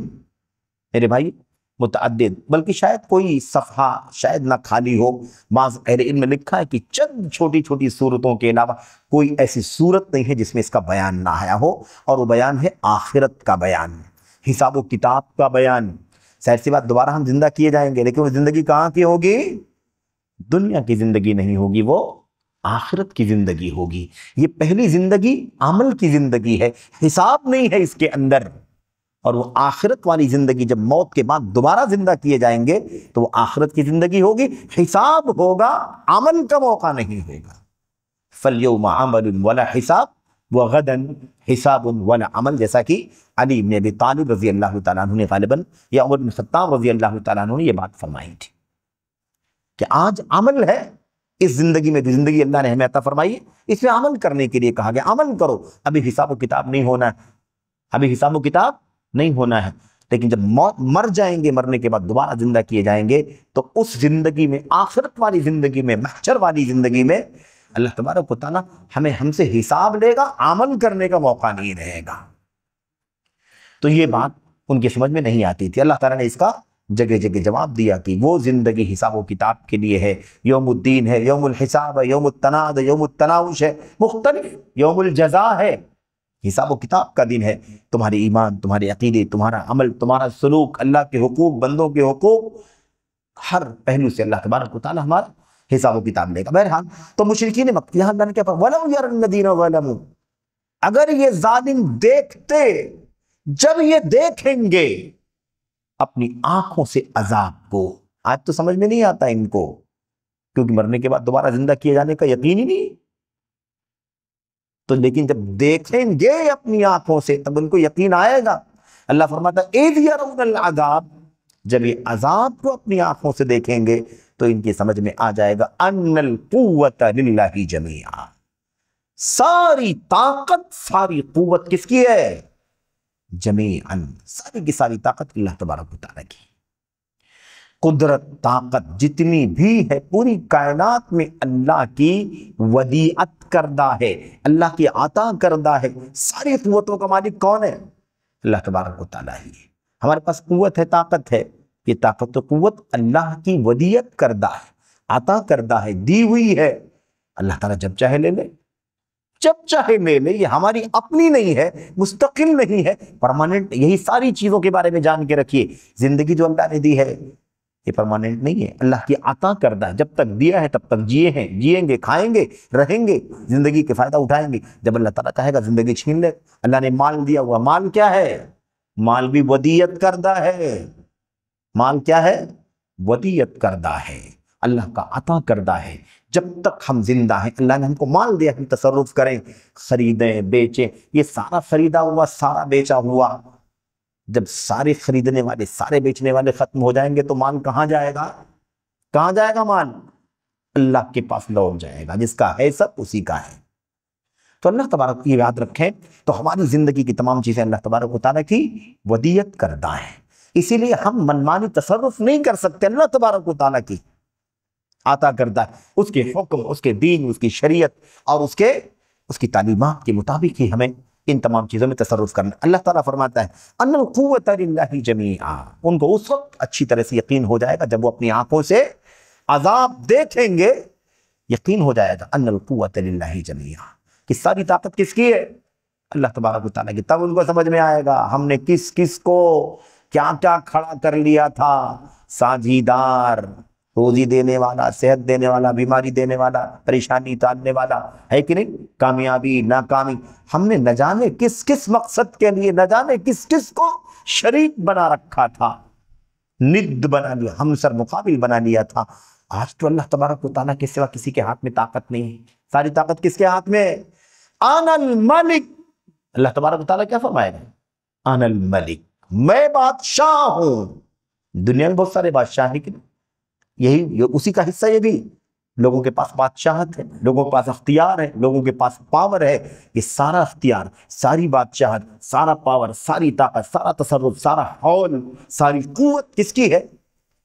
میرے بھائی متعدد، بلکہ شاید کوئی صفحہ شاید نہ خالی ہو، بعض اہل علم میں لکھا ہے کہ چند چھوٹی چھوٹی صورتوں کے علاوہ کوئی ایسی صورت نہیں ہے جس میں اس کا بیان نہ آیا ہو، اور وہ بیان ہے آخرت کا بیان، حساب و کتاب کا بیان۔ ظاہر سی بات، دوبارہ ہم زندہ کیے جائیں گے، لیکن وہ زندگی کہاں کی ہوگی؟ دنیا کی زندگی نہیں ہوگی، وہ آخرت کی زندگی ہوگی۔ یہ پہلی زندگی عمل کی زندگی ہے، حساب نہیں ہے اس کے اندر، اور وہ آخرت والی زندگی جب موت کے بعد دوبارہ زندہ کیے جائیں گے تو وہ آخرت کی زندگی ہوگی، حساب ہوگا، عمل کا موقع نہیں ہوگا۔ فَالْيَوْمَ عَمَلٌ وَلَا حِسَابٌ وَغَدًا حِسَابٌ وَلَا عمل، جیسا کہ علی بن ابی طالب رضی اللہ تعالیٰ عنہ نے غالباً یا عمر بن خطاب رضی اللہ تعالیٰ عنہ نے یہ بات فرمائی تھی کہ آج عمل ہے اس زندگی میں، جو زندگی اللہ نے ہمیں عطا فرمائی ہے، اس میں عمل کرنے کے لیے کہا گیا، عمل کرو۔ ابھی حساب و کتاب نہیں ہونا ہے، ابھی حساب و کتاب نہیں ہونا ہے، لیکن جب مر جائیں گے، مرنے کے بعد دوبارہ زندہ کیے جائیں گے، تو اس زندگی میں، آخرت والی زندگی میں، محشر والی زندگی میں اللہ تبارک و تعالیٰ ہم سے حساب لے گا، عمل کرنے کا موقع نہیں رہے گا۔ تو یہ بات ان کی سمجھ میں نہیں آتی تھی۔ اللہ تعالیٰ نے اس کا جگہ جگہ جواب دیا کہ وہ زندگی حساب و کتاب کے لیے ہے، یوم الدین ہے، یوم الحساب ہے، یوم التناد ہے، یوم التناوش ہے، مختلف یوم الجزا ہے، حساب و کتاب کا دن ہے۔ تمہارے ایمان، تمہارے عقیدے، تمہارا عمل، تمہارا سلوک، اللہ کے حقوق، بندوں کے حقوق، ہر پہلو سے اللہ تبارک و تعالیٰ ہمارا حساب و کتاب لے گا۔ بہرحال تو مشرکین مکہ، یہاں اللہ نے کیا فرمایا؟ وَلَوْ يَرَى الَّذِينَ ظَلَمُوا، اگر یہ ظالم دیکھتے، جب یہ دیکھیں گے اپنی آنکھوں سے عذاب کو، آج تو سمجھ میں نہیں آتا ان کو، کیونکہ مرنے کے بعد دوبارہ زندہ کیے جانے کا یقین ہی نہیں، تو لیکن جب دیکھیں گے اپنی آنکھوں سے تب ان کو یقین آئے گا۔ اللہ فرماتا ہے اِذْ يَرَوْنَ الْعَذَابَ، جب یہ عذاب کو اپنی آنکھوں سے دیکھیں گے تو ان کی سمجھ میں آ جائے گا أَنَّ الْقُوَّةَ لِلَّهِ جَمِيعًا، ساری طاقت، ساری قوت کس کی ہے؟ جمیعاً، ساری کی ساری طاقت اللہ تبارک و تعالیٰ کی۔ قدرت، طاقت جتنی بھی ہے پوری کائنات میں اللہ کی ودیعت کردہ ہے، اللہ کی عطا کردہ ہے۔ ساری قوتوں کا مالک کون ہے؟ اللہ تبارک و تعالیٰ ہی ہے۔ ہمارے پاس قوت ہے، طاقت ہے، یہ طاقت و قوت اللہ کی ودیعت کردہ ہے، عطا کردہ ہے، دی ہوئی ہے۔ اللہ تعالیٰ جب چاہے لے لے، جب چاہے لے لے، یہ ہماری اپنی نہیں ہے، مستقل نہیں ہے، پرماننٹ۔ یہی ساری چیزوں کے بارے میں جان کے رکھیے، زندگی جو اللہ نے دی ہے یہ پرماننٹ نہیں ہے، اللہ کی عطا کردہ ہے، جب تک دیا ہے تب تک جیے ہیں، جییں گے، کھائیں گے، رہیں گے، زندگی کے فائدہ اٹھائیں گے۔ جب اللہ تعالیٰ کہے گا زندگی چھین لے، اللہ نے مال دیا ہوا، مال کیا ہے؟ مال بھی ودیعت کردہ ہے۔ مال کیا ہے؟ ودیعت کردہ ہے، اللہ کا عطا کردہ ہے۔ جب تک ہم زندہ ہیں اللہ نے ہم کو مال دیا، ہم تصرف کریں، خریدیں، بیچیں۔ یہ سارا خریدا ہوا، سارا بیچا ہوا، جب سارے خریدنے والے، سارے بیچنے والے ختم ہو جائیں گے تو مال کہاں جائے گا؟ کہاں جائے گا مال؟ اللہ کے پاس لوٹ جائے گا، جس کا ہے سب اسی کا ہے۔ تو اللہ تبارک کی یاد رکھیں، تو ہماری زندگی کی تمام چیزیں اللہ تبارک و تعالیٰ کی ودیعت کردہ ہیں، اسی لیے ہم منمانی تصرف نہیں کر سکتے۔ اللہ تبارک و تعالیٰ کی عطا کردہ ہے، اس کے حکم، اس کے دین، اس کی شریعت اور اس کی تعلیمات کے مطابق ہی ہمیں ان تمام چیزوں میں تصرف کرنا۔ اللہ تعالیٰ فرماتا ہے ان القوۃ للہ جمیعا، ان کو اس وقت اچھی طرح سے یقین ہو جائے گا جب وہ اپنی آنکھوں سے عذاب دیکھیں گے، یقین ہو جائے گا ان القوۃ للہ جمیعا، کہ ساری طاقت کس کی ہے؟ اللہ تبارک و تعالیٰ کی۔ تب ان کو سمجھ میں آئے گا ہم نے کس کس کو کیا کیا کھڑا کر لیا تھا، ساجیدار، روزی دینے والا، صحت دینے والا، بیماری دینے والا، پریشانی ٹالنے والا، ہے کہ نہیں؟ کامیابی، ناکامی، ہم نے نہ جانے کس کس مقصد کے لیے، نہ جانے کس کس کو شریک بنا رکھا تھا، ند بنا لیا، ہم سر مقابل بنا لیا تھا۔ آج تو اللہ تبارک و تعالیٰ کے سوا کسی کے ہاتھ میں طاقت نہیں ہے، ساری طاقت کس کے ہاتھ میں ہے؟ آن الملک۔ اللہ تبارک و تعالیٰ کیا فرمائے گا؟ آن الملک، میں بادشاہ ہوں۔ دنیا میں بہت سارے بادشاہ ہیں کہ یہی اسی کا حصہ، یہ بھی لوگوں کے پاس بادشاہت ہے، لوگوں کے پاس اختیار ہے، لوگوں کے پاس پاور ہے۔ یہ سارا اختیار، ساری بادشاہت، سارا پاور، ساری طاقت، سارا تصرف، سارا حول، ساری قوت کس کی ہے؟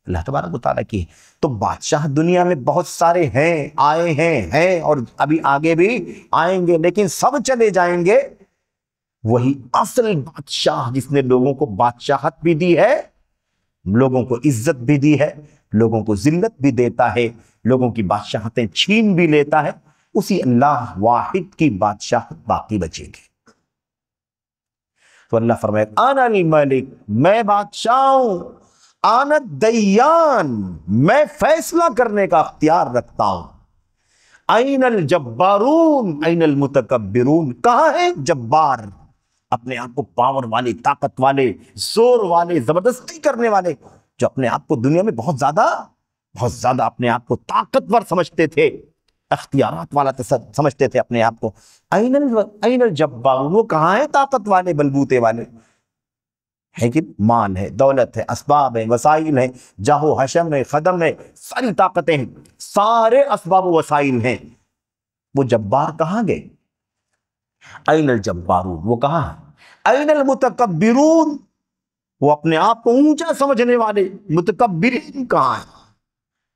اللہ تبارک و تعالیٰ کی ہے۔ تو بادشاہ دنیا میں بہت سارے ہیں، آئے ہیں اور ابھی آگے بھی آئیں گے، لیکن سب چلے جائیں گے۔ وہی اصل بادشاہ جس نے لوگوں کو بادشاہت بھی دی ہے، لوگوں کو عزت بھی دی ہے، لوگوں کو ذلت بھی دیتا ہے، لوگوں کی بادشاہتیں چھین بھی لیتا ہے، اسی اللہ واحد کی بادشاہت باقی بچے گی۔ تو اللہ فرمائے انا الملک، میں بادشاہ ہوں، انا الدیان، میں فیصلہ کرنے کا اختیار رکھتا ہوں۔ این الجبارون، این المتکبرون، کہاں ہے جبار؟ اپنے آپ کو پاور والے، طاقت والے، زور والے، زبردستی کرنے والے، جو اپنے آپ کو دنیا میں بہت زیادہ اپنے آپ کو طاقتور سمجھتے تھے، اختیارات والا سمجھتے تھے اپنے آپ کو۔ این الجبارون، وہ کہاں ہیں طاقت والے، بلبوتے والے؟ ہے کہ مال ہے، دولت ہے، اسباب ہے، وسائل ہیں، جاہ و حشم ہے، خدم ہے، ساری طاقتیں ہیں، سارے اسباب و وسائل ہیں، وہ جبار کہاں گئے؟ این الجبارون، وہ کہاں ہیں؟ این المتکبرون، وہ اپنے آپ کو اونچا سمجھنے والے متکبرین کہاں ہیں؟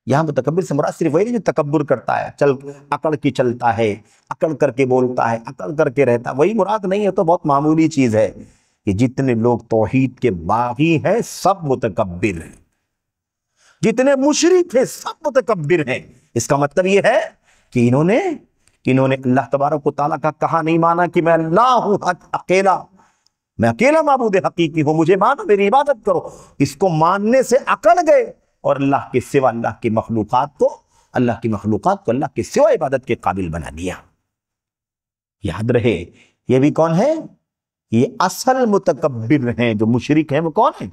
یہاں متکبر سے مراد صرف وہی نہیں جو تکبر کرتا ہے، اکڑ کے چلتا ہے، اکڑ کر کے بولتا ہے، اکڑ کر کے رہتا ہے، وہی مراد نہیں ہے، تو بہت معمولی چیز ہے کہ جتنے لوگ توحید کے باغی ہیں سب متکبر ہیں، جتنے مشرک ہیں سب متکبر ہیں۔ اس کا مطلب یہ ہے کہ انہوں نے اللہ تبارک و تعالیٰ کا کہا نہیں مانا کہ میں اللہ ہوں اکیلا، میں اکیلا معبود حقیقی ہوں، مجھے مانو، میری عبادت کرو۔ اس کو ماننے سے اکڑ گئے اور اللہ کے سوا اللہ کی مخلوقات کو اللہ کے سوا عبادت کے قابل بنا دیا۔ یاد رہے یہ بھی کون ہے؟ یہ اصل متکبر ہیں، جو مشرک ہیں وہ کون ہیں؟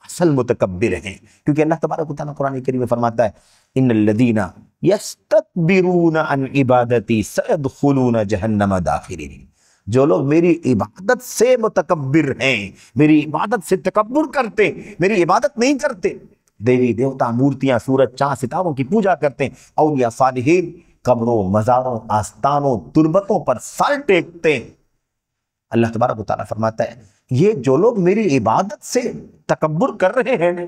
اصل متکبر ہیں، کیونکہ اللہ تبارک و تعالیٰ قرآن کریم میں فرماتا ہے ان الذین یستکبرون عن عبادتی سیدخلون جہنم داخرین، جو لوگ میری عبادت سے متکبر ہیں، میری عبادت سے تکبر کرتے، میری عبادت نہیں کرتے، دیوی دیوتا، مورتیاں، سورج، چاند، ستاروں کی پوجا کرتے ہیں، اولیاء صالحین، قبروں، مزاروں، آستانوں، تربتوں پر سر ٹیکتے ہیں، اللہ تبارک و تعالیٰ فرماتا ہے یہ جو لوگ میری عبادت سے تکبر کر رہے ہیں،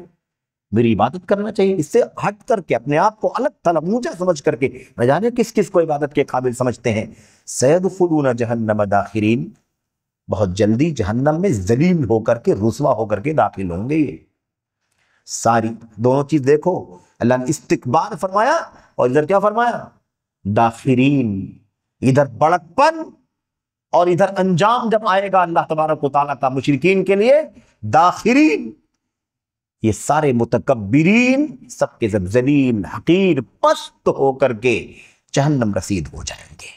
میری عبادت کرنا چاہیے، اس سے ہٹ کر کے اپنے آپ کو الگ تھلگ اونچا سمجھ کر کے نہ جانے کس کس کو عبادت کے قابل سمجھتے ہیں، سیدخلون جہنم داخرین، بہت جلدی جہنم میں ذلیل ہو کر کے، رسوا ہو کر کے داخل ہوں گے۔ یہ ساری دونوں چیز دیکھو، اللہ نے استکبار فرمایا اور ادھر کیا فرمایا؟ داخرین، ادھر بڑکپن اور ادھر انجام جب آئے گا اللہ تبارک و تعالیٰ کا مشرکین کے لیے، داخرین، یہ سارے متکبرین سب کے سب ذلیل، حقیر، پست ہو کر کے جہنم رسید ہو جائیں گے۔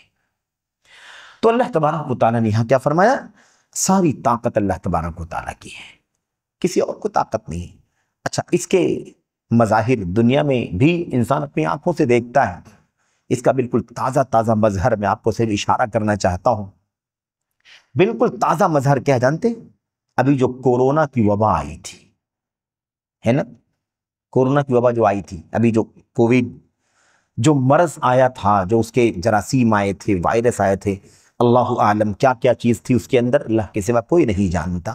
تو اللہ تبارک و تعالیٰ نے یہاں کیا فرمایا؟ ساری طاقت اللہ تبارک و تعالیٰ کی ہے، کسی اور کو طاقت نہیں۔ اچھا، اس کے مظاہر دنیا میں بھی انسان اپنی آنکھوں سے دیکھتا ہے، اس کا بالکل تازہ تازہ مظہر میں آپ کو صرف اشارہ کرنا چاہتا ہوں۔ بالکل تازہ مظہر کیا جانتے؟ ابھی جو کورونا کی وبا آئی تھی، ہے نا، کورونا کی وبا جو آئی تھی، ابھی جو کووڈ جو مرض آیا تھا، جو اس کے جراثیم آئے تھے، وائرس آئے تھے، اللہ عالم کیا کیا چیز تھی اس کے اندر، اللہ کے سوا کوئی نہیں جانتا،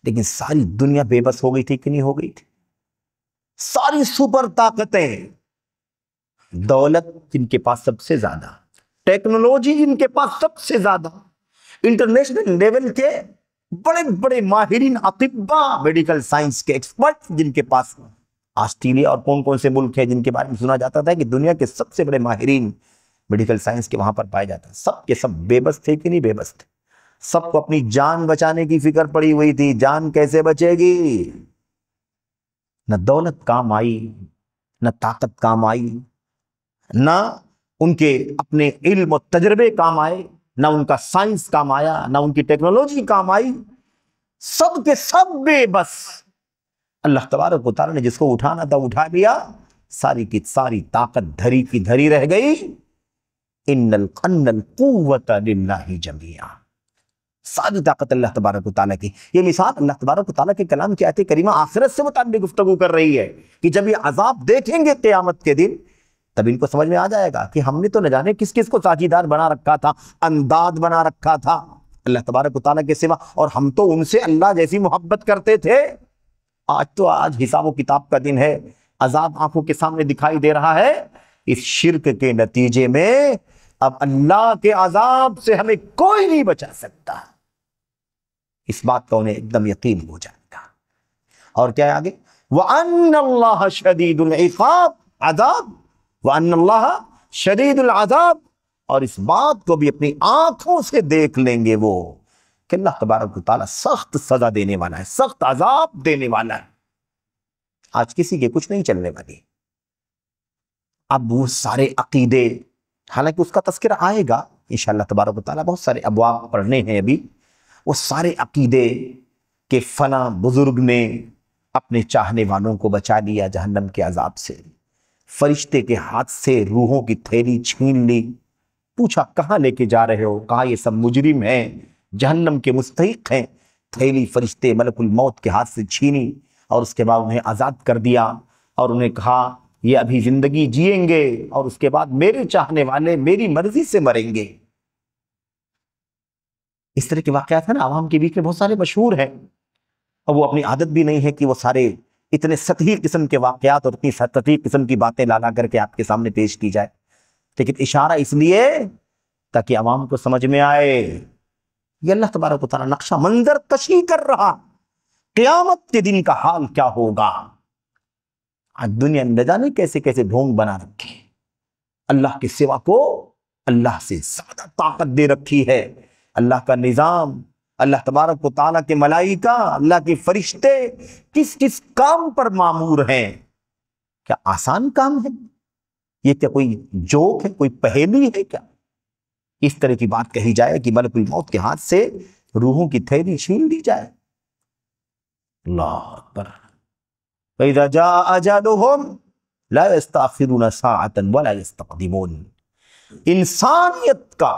لیکن ساری دنیا بے بس ہو گئی تھی کہ نہیں ہو گئی تھی؟ ساری سپر طاقتیں، دولت جن کے پاس سب سے زیادہ، ٹیکنالوجی جن کے پاس سب سے زیادہ، انٹرنیشنل لیول کے بڑے بڑے ماہرین اطباء، میڈیکل سائنس کے ایکسپرٹ جن کے پاس، آسٹریلیا اور کون کون سے ملک ہیں جن کے بارے میں سنا جاتا تھا کہ دنیا کے سب سے بڑے ماہرین میڈیکل سائنس کے وہاں پر پائے جاتے ہیں، سب کے سب بے بس تھے کہ نہیں بے بس تھے؟ سب کو اپنی جان بچانے کی فکر پڑی ہوئی تھی، جان کیسے بچے گی؟ نہ دولت کام آئی، نہ طاقت کام آئی، نہ ان کے اپنے علم و تجربے کام آئے، نہ ان کا سائنس کام آیا، نہ ان کی ٹیکنالوجی کام آئی، سب کے سب بے بس۔ اللہ تبارک و تعالیٰ نے جس کو اٹھانا تھا اٹھا لیا، ساری کی ساری طاقت دھری کی دھری رہ گئی۔ ان القوۃ للہ جمیعا، ساری طاقت اللہ تبارک و تعالیٰ کی۔ یہ مثال اللہ تبارک و تعالیٰ کے کلام کی آیت کریمہ آخرت سے متعلق گفتگو کر رہی ہے کہ جب یہ عذاب دیکھیں گے قیامت کے دن، تب ان کو سمجھ میں آ جائے گا کہ ہم نے تو نہ جانے کس کس کو ساجیدار بنا رکھا تھا، انداد بنا رکھا تھا اللہ تبارک و تعالیٰ کے سوا، اور ہم تو ان سے اللہ جیسی محبت کرتے تھے۔ آج حساب و کتاب کا دن ہے، عذاب آنکھوں کے سامنے دکھائی دے رہا ہے۔ اس شرک کے نتیجے میں اب اللہ کے عذاب سے ہمیں کوئی نہیں بچا سکتا، اس بات کا انہیں ایک دم یقین ہو جائے گا۔ اور کیا ہے آگے؟ وَأَنَّ اللَّهَ شَدِيدُ الْعِقَابِ، عذاب، وَأَنَّ اللَّهَ شَدِيدُ الْعَذَابِ، اور اس بات کو بھی اپنی آنکھوں سے دیکھ لیں گے وہ کہ اللہ تبارک و تعالیٰ سخت سزا دینے والا ہے، سخت عذاب دینے والا ہے۔ آج کسی کے کچھ نہیں چلنے والی۔ اب وہ سارے عقیدے، حالانکہ اس کا تذکرہ آئے گا انشاءاللہ تبارک و تعالیٰ، بہت سارے ابواب پڑھنے ہیں ابھی، وہ سارے عقیدے کہ فلاں بزرگ نے اپنے چاہنے والوں کو بچا لیا جہنم کے عذاب سے، فرشتے کے ہاتھ سے روحوں کی تھیلی چھین لی، پوچھا کہاں لے کے جا رہے ہو؟ کہا یہ سب مجرم ہیں، جہنم کے مستحق ہیں۔ تھیلی فرشتے ملک الموت کے ہاتھ سے چھینی اور اس کے بعد انہیں آزاد کر دیا، اور انہیں کہا یہ ابھی زندگی جئیں گے اور اس کے بعد میرے چاہنے والے میری مرضی سے مریں گے۔ اس طرح کے واقعات ہیں نا عوام کے بیچ میں بہت سارے مشہور ہیں، اور وہ اپنی عادت بھی نہیں ہے کہ وہ سارے اتنے سطحی قسم کے واقعات اور اتنی سطحی قسم کی باتیں لا کر کے آپ کے سامنے پیش کی جائے، لیکن اشارہ اس لیے تاکہ عوام کو سمجھ میں آئے یہ اللہ تبارک و تعالیٰ نقشہ منظر کشی کر رہا، قیامت کے دن کا حال کیا ہوگا۔ آج دنیا نے نہ جانے کیسے کیسے ڈھونگ بنا رکھے، اللہ کے سوا کو اللہ سے زیادہ طاقت دے رکھی ہے۔ اللہ کا نظام، اللہ تبارک و تعالیٰ کے ملائکہ، اللہ کے فرشتے کس کس کام پر مامور ہیں؟ کیا آسان کام ہے؟ یہ کیا کوئی جوک ہے، کوئی پہیلی ہے کیا؟ اس طرح کی بات کہی جائے کہ ملک الموت کے ہاتھ سے روحوں کی تھیلی چھین لی جائے۔ اللہ اکبر۔ فَإِذَا جَاءَ أَجَلُهُمْ لَا يَسْتَأْخِرُونَ سَاعَةً وَلَا يَسْتَقْدِمُونَ۔ انسانیت کا،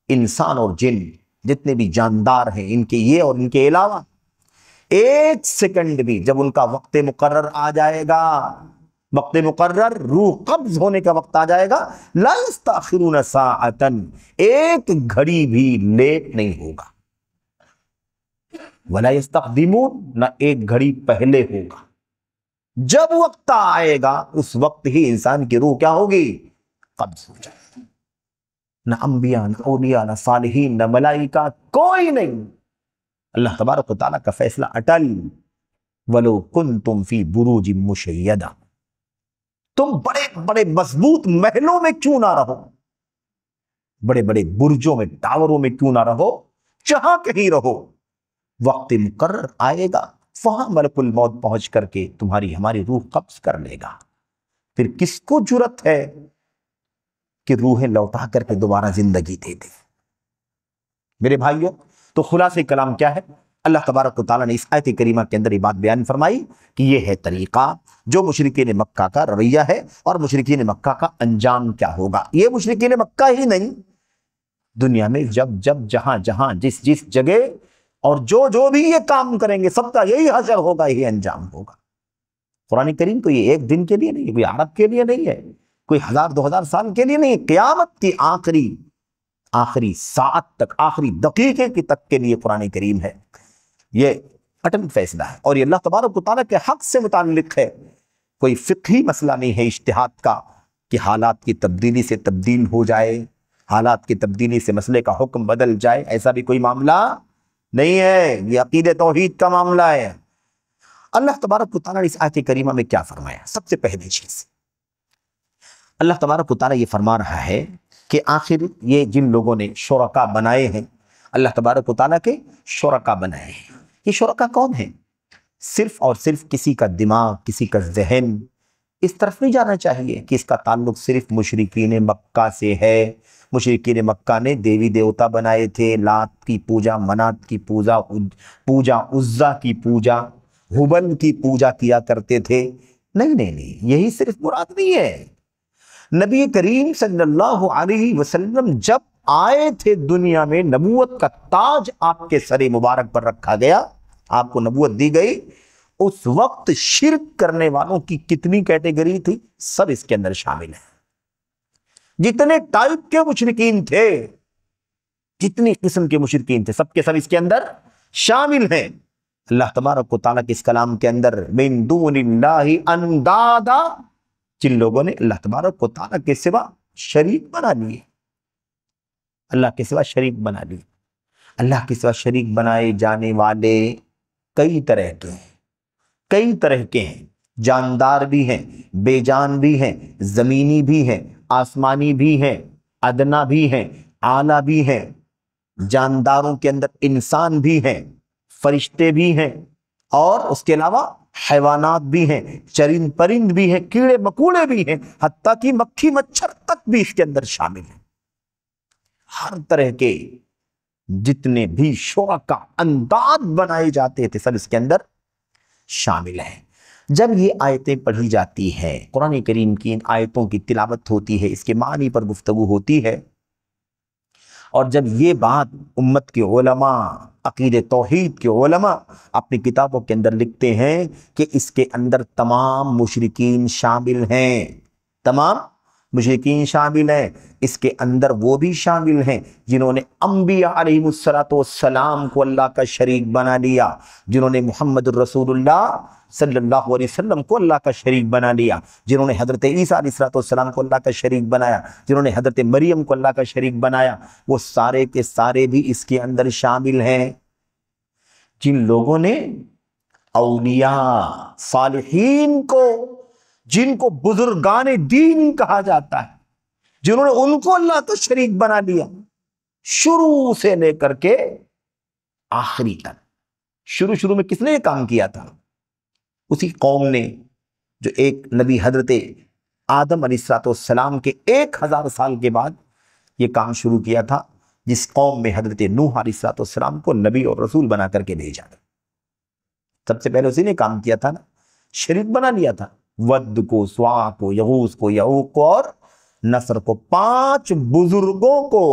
انسان اور جن جتنے بھی جاندار ہیں، ان کے یہ اور ان کے علاوہ، ایک سیکنڈ بھی جب ان کا وقت مقرر آ جائے گا، وقت مقرر روح قبض ہونے کا وقت آ جائے گا، لا یستاخرون ساعتن، ایک گھڑی بھی لیٹ نہیں ہوگا، ولا یستقدمون، نہ ایک گھڑی پہلے ہوگا۔ جب وقت آئے گا اس وقت ہی انسان کی روح کیا ہوگی؟ قبض ہو جائے گی۔ نہ انبیاء، نہ اولیاء، نہ صالحین، نہ ملائکہ، کوئی نہیں۔ اللہ تبارک و تعالیٰ کا فیصلہ اٹل، وَلَوْ كُنْتُمْ فِي بُرُوجٍ مُشَيَّدَةٍ، تم بڑے بڑے مضبوط محلوں میں کیوں نہ رہو، بڑے بڑے برجوں میں، ٹاوروں میں کیوں نہ رہو، جہاں کہیں رہو، وقت مقرر آئے گا، وہاں ملک الموت پہنچ کر کے تمہاری ہماری روح قبض کر لے گا۔ پھر کس کو جرأت ہے کہ روحیں لوٹا کر کے دوبارہ زندگی دے دے؟ میرے بھائیوں، تو خلاصہ کلام کیا ہے؟ اللہ تبارک و تعالیٰ نے اس آیت کریمہ کے اندر یہ بات بیان فرمائی کہ یہ ہے طریقہ جو مشرکین مکہ کا رویہ ہے، اور مشرکین مکہ کا انجام کیا ہوگا۔ یہ مشرکین مکہ ہی نہیں، دنیا میں جب جب جہاں جہاں جس جس جگہ اور جو بھی یہ کام کریں گے، سب کا یہی حشر ہوگا، یہی انجام ہوگا۔ قرآن کریم تو یہ ایک دن کے لیے نہیں ہے، کوئی عرب کے لیے نہیں ہے، کوئی 1000-2000 سال کے لیے نہیں، قیامت کی آخری ساعت تک، آخری دقیقے کی تک کے لیے قرآن کریم ہے۔ یہ اٹل فیصلہ ہے، اور یہ اللہ تبارک و تعالیٰ کے حق سے متعلق ہے، کوئی فقہی مسئلہ نہیں ہے اجتہاد کا کہ حالات کی تبدیلی سے تبدیل ہو جائے، حالات کی تبدیلی سے مسئلے کا حکم بدل جائے، ایسا بھی کوئی معاملہ نہیں ہے، یہ عقید توحید کا معاملہ ہے۔ اللہ تبارک و تعالیٰ نے اس آیت کریمہ میں کیا فرمایا؟ سب سے پہلی چیز اللہ تبارک و تعالیٰ یہ فرما رہا ہے کہ آخر یہ جن لوگوں نے شرکا بنائے ہیں، اللہ تبارک و تعالیٰ کے شرکا بنائے ہیں، یہ شرکا کون ہیں؟ صرف اور صرف کسی کا دماغ، کسی کا ذہن اس طرف نہیں جانا چاہیے کہ اس کا تعلق صرف مشرکین مکہ سے ہے۔ مشرکین مکہ نے دیوی دیوتا بنائے تھے، لات کی پوجا، منات کی پوجا، عزا کی پوجا، ہبل کی پوجا کیا کرتے تھے۔ نہیں، یہی صرف مراد نہیں ہے۔ نبی کریم صلی اللہ علیہ وسلم جب آئے تھے دنیا میں، نبوت کا تاج آپ کے سر مبارک پر رکھا گیا، آپ کو نبوت دی گئی، اس وقت شرک کرنے والوں کی کتنی کیٹیگری تھی؟ سب اس کے اندر شامل ہیں۔ جتنے ٹائپ کے مشرکین تھے، جتنی قسم کے مشرکین تھے، سب کے سب اس کے اندر شامل ہیں۔ اللہ تبارک و تعالیٰ کے اس کلام کے اندر من دون اللہ اندادا، جن لوگوں نے اللہ تبارک و تعالیٰ کے سوا شریک بنا لیے، اللہ کے سوا شریک بنا لیے۔ اللہ کے سوا شریک بنائے جانے والے کئی طرح کے ہیں، جاندار بھی ہیں، بے جان بھی ہیں، زمینی بھی ہیں، آسمانی بھی ہیں، ادنا بھی ہیں، اعلیٰ بھی ہیں۔ جانداروں کے اندر انسان بھی ہیں، فرشتے بھی ہیں، اور اس کے علاوہ حیوانات بھی ہیں، چرند پرند بھی ہیں، کیڑے مکوڑے بھی ہیں، حتیٰ کہ مکھی مچھر تک بھی اس کے اندر شامل ہیں۔ ہر طرح کے جتنے بھی شرکا انداد بنائے جاتے تھے، سب اس کے اندر شامل ہیں۔ جب یہ آیتیں پڑھی جاتی ہیں، قرآن کریم کی ان آیتوں کی تلاوت ہوتی ہے، اس کے معنی پر گفتگو ہوتی ہے، اور جب یہ بات امت کے علماء، عقید توحید کے علماء اپنی کتابوں کے اندر لکھتے ہیں کہ اس کے اندر تمام مشرکین شامل ہیں، تمام مشرکین شامل ہیں، اس کے اندر وہ بھی شامل ہیں جنہوں نے انبیاء علیہ السلام کو اللہ کا شریک بنا لیا، جنہوں نے محمد الرسول اللہ صلی اللہ علیہ وسلم کو اللہ کا شریک بنا لیا، جنہوں نے حضرت عیسیٰ علیہ السلام کو اللہ کا شریک بنایا، جنہوں نے حضرت مریم کو اللہ کا شریک بنایا، وہ سارے کے سارے بھی اس کے اندر شامل ہیں۔ جن لوگوں نے اولیاء، صالحین کو، جن کو بزرگان دین کہا جاتا ہے، جنہوں نے ان کو اللہ کا شریک بنا لیا، شروع سے لے کر کے آخری تک۔ شروع میں کس نے یہ کام کیا تھا؟ اسی قوم نے جو ایک نبی حضرت آدم علیہ السلام کے 1000 سال کے بعد یہ کام شروع کیا تھا، جس قوم میں حضرت نوح علیہ السلام کو نبی اور رسول بنا کر کے بھیجا تھا۔ سب سے پہلے اسی نے کام کیا تھا نا، شریک بنا لیا تھا، ود کو، سوا کو، یغوث کو، یعوق کو اور نصر کو، 5 بزرگوں کو۔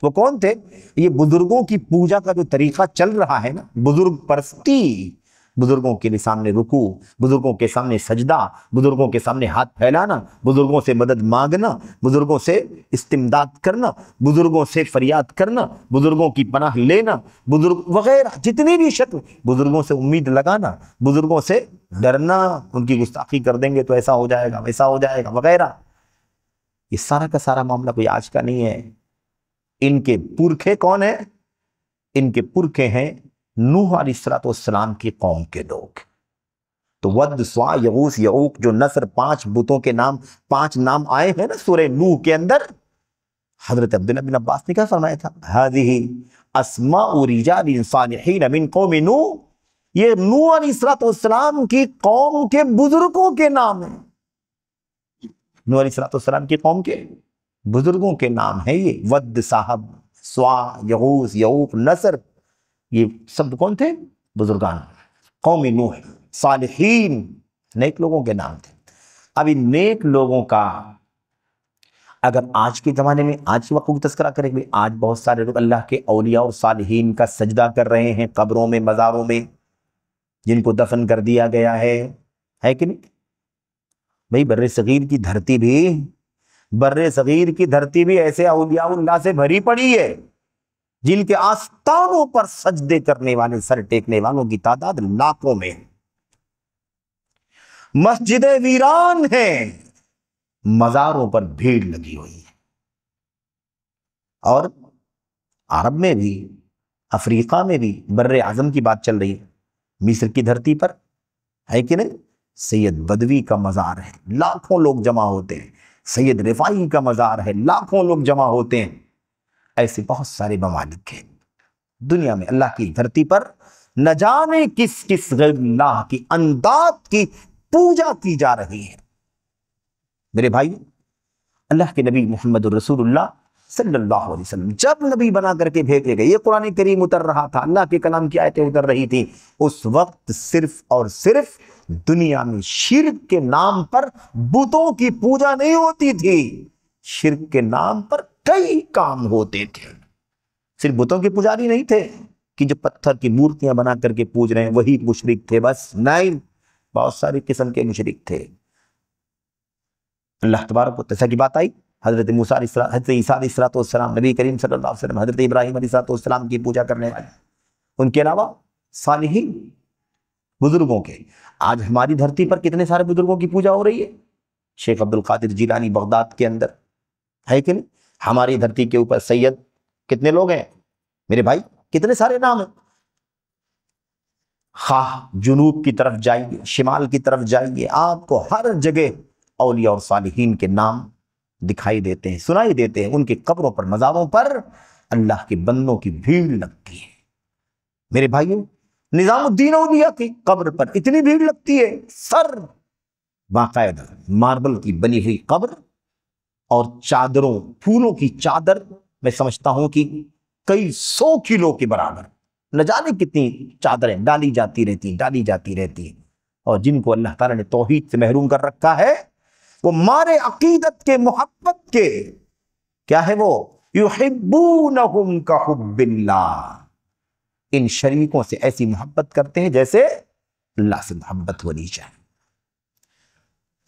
وہ کون تھے؟ یہ بزرگوں کی پوجا کا جو طریقہ چل رہا ہے نا، بزرگ پرستی، بزرگوں کے سامنے رکوع، بزرگوں کے سامنے سجدہ، بزرگوں کے سامنے ہاتھ پھیلانا، بزرگوں سے مدد مانگنا، بزرگوں سے استمداد کرنا، بزرگوں سے فریاد کرنا، بزرگوں کی پناہ لینا، بزرگ وغیرہ جتنی بھی شکل، بزرگوں سے امید لگانا، بزرگوں سے ڈرنا، ان کی گستاخی کر دیں گے تو ایسا ہو جائے گا، ویسا ہو جائے گا وغیرہ۔ یہ سارا کا سارا معاملہ کوئی آج کا نہیں ہے۔ ان کے پرکھے کون ہیں؟ ان کے پرکھے ہیں نوح علیہ السلام کی قوم کے لوگ۔ تو ود، سوا، یغوث، یعوق جو نصر 5 بتوں کے نام، 5 نام آئے ہیں نا سورہ نوح کے اندر، حضرت عبداللہ بن عباس نے کیا فرمایا تھا؟ ہذہ اسماء رجال صالحین من قوم نوح، یہ نوح علیہ السلام کی قوم کے بزرگوں کے نام ہیں. نوح علیہ السلام کی قوم کے بزرگوں کے نام ہیں یہ. ود صاحب، سوا، یغوث، یعوق، نصر، یہ سب کون تھے؟ بزرگان قوم نوح، صالحین، نیک لوگوں کے نام تھے. اب ان نیک لوگوں کا اگر آج کے زمانے میں، آج کے وقت کو تذکرہ کریں گے، آج بہت سارے لوگ اللہ کے اولیاء اور صالحین کا سجدہ کر رہے ہیں قبروں میں، مزاروں میں، جن کو دفن کر دیا گیا ہے کہ نہیں؟ بھئی بر صغیر کی دھرتی بھی ایسے اولیاء اللہ سے بھری پڑی ہے جن کے آستانوں پر سجدے کرنے والے، سر ٹیکنے والوں کی تعداد لاکھوں میں. مسجدیں ویران ہیں، مزاروں پر بھیڑ لگی ہوئی ہے. اور عرب میں بھی، افریقہ میں بھی بر اعظم کی بات چل رہی ہے. مصر کی دھرتی پر ہے کہ نہیں؟ سید بدوی کا مزار ہے، لاکھوں لوگ جمع ہوتے ہیں. سید رفاعی کا مزار ہے، لاکھوں لوگ جمع ہوتے ہیں. ایسے بہت سارے ممالک ہیں دنیا میں، اللہ کی دھرتی پر نہ جانے کس کس غیر اللہ کی انداد کی پوجا کی جا رہی ہے. میرے بھائی، اللہ کے نبی محمد الرسول اللہ صلی اللہ علیہ وسلم جب نبی بنا کر کے بھیجے گئے، یہ قرآن کریم اتر رہا تھا، اللہ کے کلام کی آیتیں اتر رہی تھی، اس وقت صرف اور صرف دنیا میں شرک کے نام پر بتوں کی پوجا نہیں ہوتی تھی. شرک کے نام پر کئی کام ہوتے تھے. صرف بتوں کے پجاری نہیں تھے کہ جو پتھر کی مورتیاں بنا کر کے پوج رہے ہیں وہی مشرک تھے بس، نہیں، بہت ساری قسم کے مشرک تھے. اللہ تبارک و تعالیٰ کی بات آئی، حضرت موسیٰ حضرت عیسیٰ علیہ السلام، نبی کریم صلی اللہ علیہ وسلم، حضرت ابراہیم علیہ السلام کی پوجا کرنے والے، ان کے علاوہ صالحین بزرگوں کے. آج ہماری دھرتی پر کتنے سارے بزرگوں کی پوجا ہو رہی ہے. شیخ عبد القادر جیلانی بغداد کے اندر ہے کہ نہیں؟ ہماری دھرتی کے اوپر سید کتنے لوگ ہیں میرے بھائی؟ کتنے سارے نام ہیں. خواہ جنوب کی طرف جائیے، شمال کی طرف جائیے، آپ کو ہر جگہ اولیاء اور صالحین کے نام دکھائی دیتے ہیں، سنائی دیتے ہیں. ان کی قبروں پر، مزاروں پر اللہ کے بندوں کی بھیڑ لگتی ہے. میرے بھائیوں، نظام الدین اولیاء کی قبر پر اتنی بھیڑ لگتی ہے، سر باقاعدہ ماربل کی بنی ہوئی قبر اور چادروں، پھولوں کی چادر، میں سمجھتا ہوں کہ کئی 100 کلو کے برابر، نہ جانے کتنی چادریں ڈالی جاتی رہتی ہیں. اور جن کو اللہ تعالیٰ نے توحید سے محروم کر رکھا ہے، وہ مارے عقیدت کے، محبت کے، کیا ہے وہ؟ یحبونہم کحب اللہ، ان شریکوں سے ایسی محبت کرتے ہیں جیسے اللہ سے محبت ہونی چاہیے.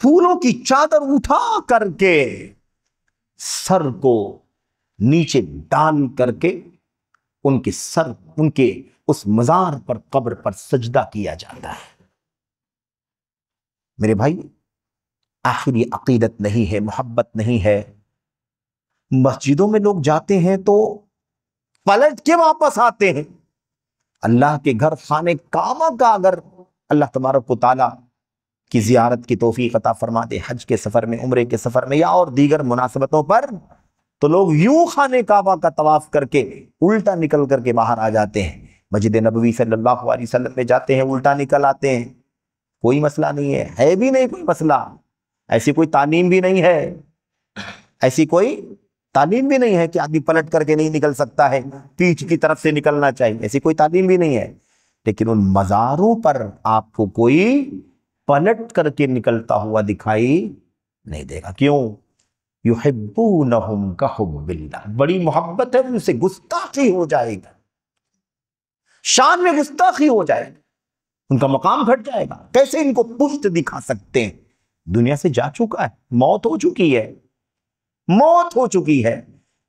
پھولوں کی چادر اٹھا کر کے، سر کو نیچے ڈال کر کے، ان کے سر، ان کے اس مزار پر، قبر پر سجدہ کیا جاتا ہے. میرے بھائی، آخر یہ عقیدت نہیں ہے، محبت نہیں ہے. مسجدوں میں لوگ جاتے ہیں تو پلٹ کے واپس آتے ہیں. اللہ کے گھر خانہ کعبہ کا اگر اللہ تبارک و تعالیٰ کی زیارت کی توفیق عطا فرما دے، حج کے سفر میں، عمرے کے سفر میں، یا اور دیگر مناسبتوں پر، تو لوگ یوں خانہ کعبہ کا طواف کر کے الٹا نکل کر کے باہر آ جاتے ہیں. مسجد نبوی صلی اللہ علیہ وسلم میں جاتے ہیں، الٹا نکل آتے ہیں. کوئی مسئلہ نہیں ہے بھی نہیں کوئی مسئلہ. ایسی کوئی تعلیم بھی نہیں ہے، ایسی کوئی تعلیم بھی نہیں ہے کہ آدمی پلٹ کر کے نہیں نکل سکتا ہے، پیچھ کی طرف سے نکلنا چاہیے، ایسی کوئی تعلیم بھی نہیں ہے. لیکن ان مزاروں پر آپ کو کوئی پلٹ کر کے نکلتا ہوا دکھائی نہیں دے گا. کیوں؟ یحبونہم کحب اللہ، بڑی محبت ہے ان سے، گستاخی ہو جائے گا، شان میں گستاخی ہو جائے گا، ان کا مقام گھٹ جائے گا. کیسے ان کو پشت دکھا سکتے ہیں؟ دنیا سے جا چکا ہے، موت ہو چکی ہے،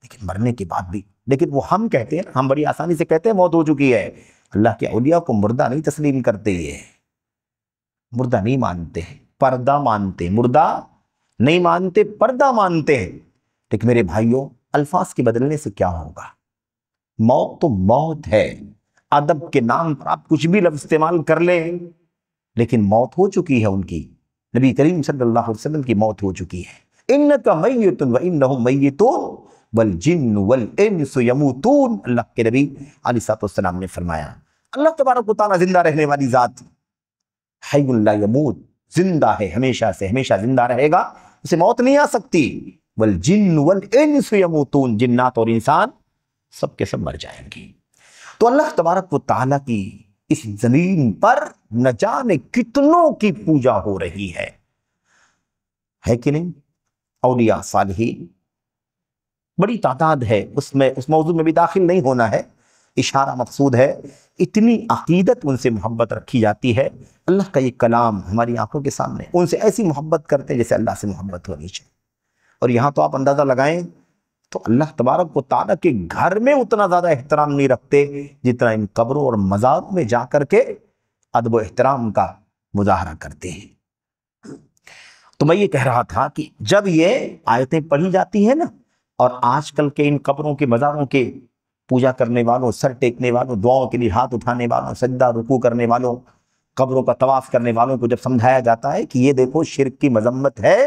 لیکن مرنے کے بعد بھی، لیکن وہ ہم کہتے ہیں، ہم بڑی آسانی سے کہتے ہیں موت ہو چکی ہے. اللہ کے اولیاء کو مردہ نہیں تسلیم کرتے، یہ مردہ نہیں مانتے، پردہ مانتے، مردہ نہیں مانتے، پردہ مانتے ہیں. لیکن میرے بھائیوں، الفاظ کے بدلنے سے کیا ہوگا؟ موت تو موت ہے. ادب کے نام پر آپ کچھ بھی لفظ استعمال کر لیں، لیکن موت ہو چکی ہے ان کی، نبی کریم صلی اللہ علیہ وسلم کی موت ہو چکی ہے۔ انک میت وانہم میتون والجن والانس یموتون، اللہ کے نبی علیہ الصلوۃ والسلام نے فرمایا اللہ تبارک و تعالیٰ زندہ رہنے والی ذات، حی لا یموت، زندہ ہے، ہمیشہ سے ہمیشہ زندہ رہے گا، اسے موت نہیں آ سکتی۔ والجن والانس یموتون، جنات اور انسان سب کے سب مر جائیں گے۔ تو اللہ تبارک و تعالیٰ کی اس زمین پر نہ جانے کتنوں کی پوجا ہو رہی ہے کہ نہیں؟ اولیاء صالحین بڑی تعداد ہے، اس موضوع میں بھی داخل نہیں ہونا ہے، اشارہ مقصود ہے اتنی عقیدت ان سے محبت رکھی جاتی ہے۔ اللہ کا یہ کلام ہماری آنکھوں کے سامنے، ان سے ایسی محبت کرتے ہیں جیسے اللہ سے محبت ہونی چاہیے۔ اور یہاں تو آپ اندازہ لگائیں تو اللہ تبارک و تعالیٰ کے گھر میں اتنا زیادہ احترام نہیں رکھتے جتنا ان قبروں اور مزاروں میں جا کر کے ادب و احترام کا مظاہرہ کرتے ہیں۔ تو میں یہ کہہ رہا تھا کہ جب یہ آیتیں پڑھی جاتی ہیں نا، اور آج کل کے ان قبروں کے مزاروں کے پوجا کرنے والوں، سر ٹیکنے والوں، دعاؤں کے لیے ہاتھ اٹھانے والوں، سجدہ رکوع کرنے والوں، قبروں کا طواف کرنے والوں کو جب سمجھایا جاتا ہے کہ یہ دیکھو شرک کی مذمت ہے،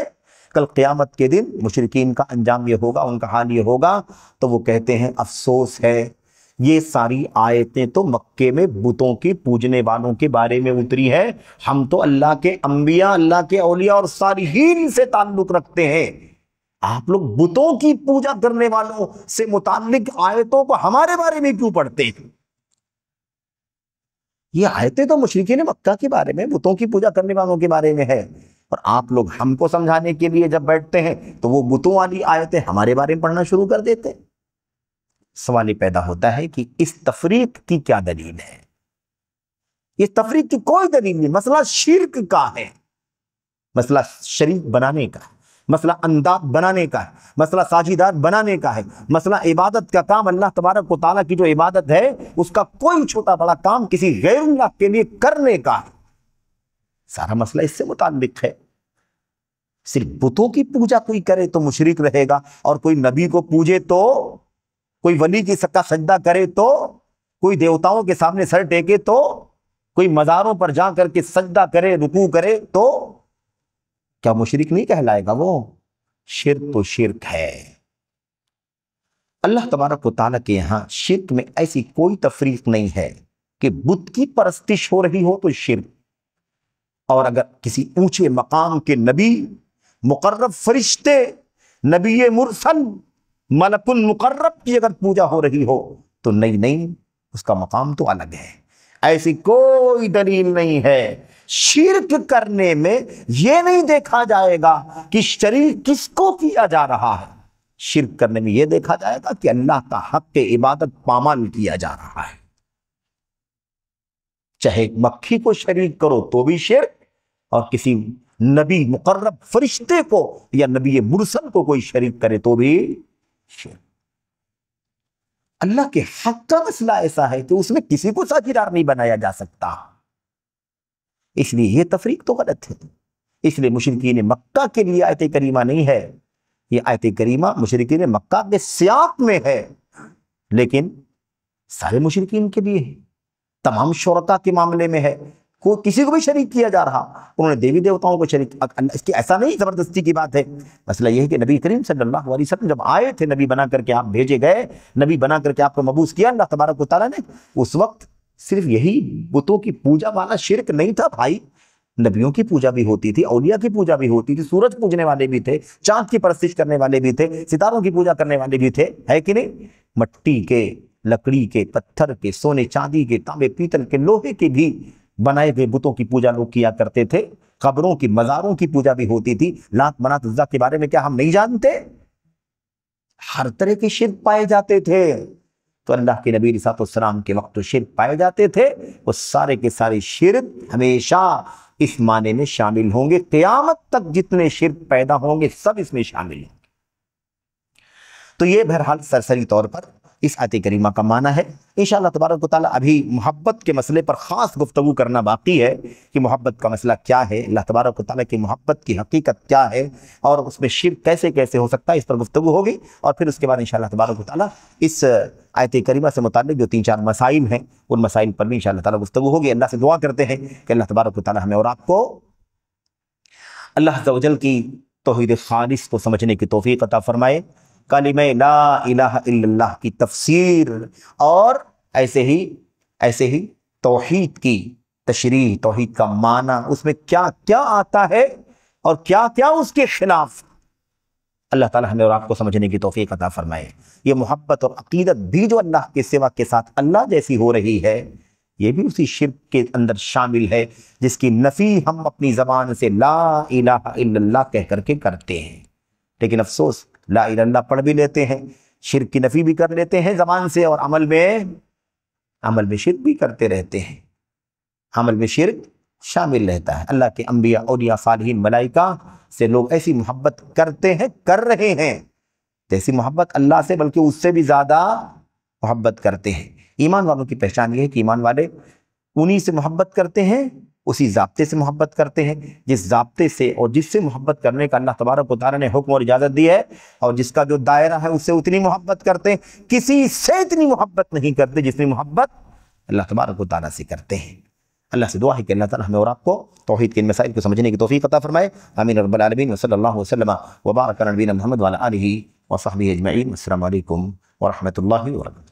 کل قیامت کے دن مشرکین کا انجام یہ ہوگا، ان کا حال یہ ہوگا، تو وہ کہتے ہیں افسوس ہے یہ ساری آیتیں تو مکے میں بتوں کی پوجنے والوں کے بارے میں اتری ہے، ہم تو اللہ کے انبیاء، اللہ کے اولیاء اور صالحین سے تعلق رکھتے ہیں، آپ لوگ بتوں کی پوجا کرنے والوں سے متعلق آیتوں کو ہمارے بارے میں کیوں پڑھتے ہیں؟ یہ آیتیں تو مشرکین مکہ کے بارے میں، بتوں کی پوجا کرنے والوں کے بارے میں ہے، اور آپ لوگ ہم کو سمجھانے کے لیے جب بیٹھتے ہیں تو وہ بتوں والی آیتیں ہمارے بارے میں پڑھنا شروع کر دیتے ہیں۔ سوال یہ پیدا ہوتا ہے کہ اس تفریق کی کیا دلیل ہے؟ اس تفریق کی کوئی دلیل نہیں۔ مسئلہ شرک کا ہے، مسئلہ شریک بنانے کا ہے، مسئلہ انداد بنانے کا ہے، مسئلہ ساجدار بنانے کا ہے، مسئلہ عبادت کا کام اللہ تبارک و تعالیٰ کی جو عبادت ہے اس کا کوئی چھوٹا بڑا کام کسی غیر اللہ کے لیے کرنے کا ہے، سارا مسئلہ اس سے متعلق ہے۔ صرف بتوں کی پوجا کوئی کرے تو مشرک رہے گا، اور کوئی نبی کو پوجے تو، کوئی ولی کی کا سجدہ کرے تو، کوئی دیوتاؤں کے سامنے سر ٹیکے تو، کوئی مزاروں پر جا کر کے سجدہ کرے، رکوع کرے تو کیا مشرک نہیں کہلائے گا؟ وہ شرک تو شرک ہے۔ اللہ تبارک و تعالیٰ کے یہاں شرک میں ایسی کوئی تفریق نہیں ہے کہ بت کی پرستش ہو رہی ہو تو شرک، اور اگر کسی اونچے مقام کے نبی، مقرب فرشتے، نبی مرسل، ملک المقرب کی اگر پوجا ہو رہی ہو تو نہیں، اس کا مقام تو الگ ہے۔ ایسی کوئی دلیل نہیں ہے۔ شرک کرنے میں یہ نہیں دیکھا جائے گا کہ شریک کس کو کیا جا رہا ہے، شرک کرنے میں یہ دیکھا جائے گا کہ اللہ کا حق عبادت پامال کیا جا رہا ہے۔ چاہے مکھی کو شریک کرو تو بھی شرک، اور کسی نبی مقرب فرشتے کو یا نبی مرسل کو کوئی شریک کرے تو بھی شرک۔ اللہ کے حق کا مسئلہ ایسا ہے کہ اس میں کسی کو ساجدار نہیں بنایا جا سکتا، اس لیے یہ تفریق تو غلط ہے۔ اس لیے مشرکین مکہ کے لیے آیت کریمہ نہیں ہے، یہ آیت کریمہ مشرکین مکہ کے سیاق میں ہے، لیکن سارے مشرکین کے لیے ہے، تمام شرکاء کے معاملے میں ہے، کوئی کسی کو بھی شریک کیا جا رہا، انہوں نے دیوی دیوتاؤں کو شریک، اس کی ایسا نہیں زبردستی کی بات ہے۔ مسئلہ یہ ہے کہ نبی کریم صلی اللہ علیہ وسلم جب آئے تھے، نبی بنا کر کے آپ بھیجے گئے، نبی بنا کر کے آپ کو مبعوث کیا اللہ تبارک و تعالیٰ نے، اس وقت صرف یہی بتوں کی پوجا والا شرک نہیں تھا بھائی، نبیوں کی پوجا بھی ہوتی تھی، اولیاء کی پوجا بھی ہوتی تھی، سورج پوجنے والے بھی تھے، چاند کی پرستش کرنے والے بھی تھے، ستاروں کی پوجا کرنے والے بھی تھے، ہے کہ نہیں؟ مٹی کے، لکڑی کے، پتھر کے، سونے چاندی کے، تانبے پیتل کے، لوہے کے بھی بنائے ہوئے بتوں کی پوجا لوگ کیا کرتے تھے، قبروں کی، مزاروں کی پوجا بھی ہوتی تھی۔ لات منات عزا کے بارے میں کیا ہم نہیں جانتے؟ ہر طرح کے شرک پائے جاتے تھے، تو اللہ کے نبی علیہ السلام کے وقت تو شرک پائے جاتے تھے، وہ سارے کے سارے شرک ہمیشہ اس معنی میں شامل ہوں گے، قیامت تک جتنے شرک پیدا ہوں گے سب اس میں شامل ہیں۔ تو یہ بہرحال سرسری طور پر اس آیت کریمہ کا معنی ہے۔ انشاءاللہ تبارک و تعالیٰ ابھی محبت کے مسئلے پر خاص گفتگو کرنا باقی ہے کہ محبت کا مسئلہ کیا ہے، اللہ تبارک و تعالیٰ کی محبت کی حقیقت کیا ہے، اور اس میں شرک کیسے کیسے ہو سکتا ہے، اس پر گفتگو ہوگی، اور پھر اس کے بعد انشاءاللہ تبارک و تعالیٰ اس آیت کریمہ سے متعلق جو 3-4 مسائل ہیں ان مسائل پر بھی انشاءاللہ تعالیٰ گفتگو ہوگی۔ اللہ سے دعا کرتے ہیں کہ اللہ تبارک و تعالیٰ ہمیں اور آپ کو اللہ عز و جل کی توحید خالص کو سمجھنے کی توفیق عطا فرمائے، کلمہ لا الہ الا اللہ کی تفسیر اور ایسے ہی توحید کی تشریح، توحید کا معنی، اس میں کیا کیا آتا ہے اور کیا کیا اس کے خلاف، اللہ تعالیٰ ہمیں اور آپ کو سمجھنے کی توفیق عطا فرمائے۔ یہ محبت اور عقیدت بھی جو اللہ کے سوا کے ساتھ اللہ جیسی ہو رہی ہے، یہ بھی اسی شرک کے اندر شامل ہے جس کی نفی ہم اپنی زبان سے لا الہ الا اللہ کہہ کر کے کرتے ہیں، لیکن افسوس لا الہ الا اللہ پڑھ بھی لیتے ہیں، شرک کی نفی بھی کر لیتے ہیں زبان سے، اور عمل میں شرک بھی کرتے رہتے ہیں، عمل میں شرک شامل رہتا ہے۔ اللہ کے انبیاء، اولیاء، صالحین، ملائکہ سے لوگ ایسی محبت کرتے ہیں، کر رہے ہیں جیسی محبت اللہ سے بلکہ اس سے بھی زیادہ محبت کرتے ہیں۔ ایمان والوں کی پہچان یہ ہے کہ ایمان والے انہی سے محبت کرتے ہیں، اسی ضابطے سے محبت کرتے ہیں جس ضابطے سے اور جس سے محبت کرنے کا اللہ تبارک و تعالیٰ نے حکم اور اجازت دی ہے، اور جس کا جو دائرہ ہے اس سے اتنی محبت کرتے ہیں، کسی سے اتنی محبت نہیں کرتے جتنی محبت اللہ تبارک و تعالیٰ سے کرتے ہیں۔ اللہ سے دعا ہے کہ اللہ تعالیٰ ہمیں اور آپ کو توحید کے ان مسائل کو سمجھنے کی توفیق عطا فرمائے، آمین رب العالمین، وصلی اللہ وسلم وبارک علی نبینا محمد وعلی آلہ وصحبہ اجمعین۔ السلام علیکم ورحمۃ اللہ وبرکاتہ۔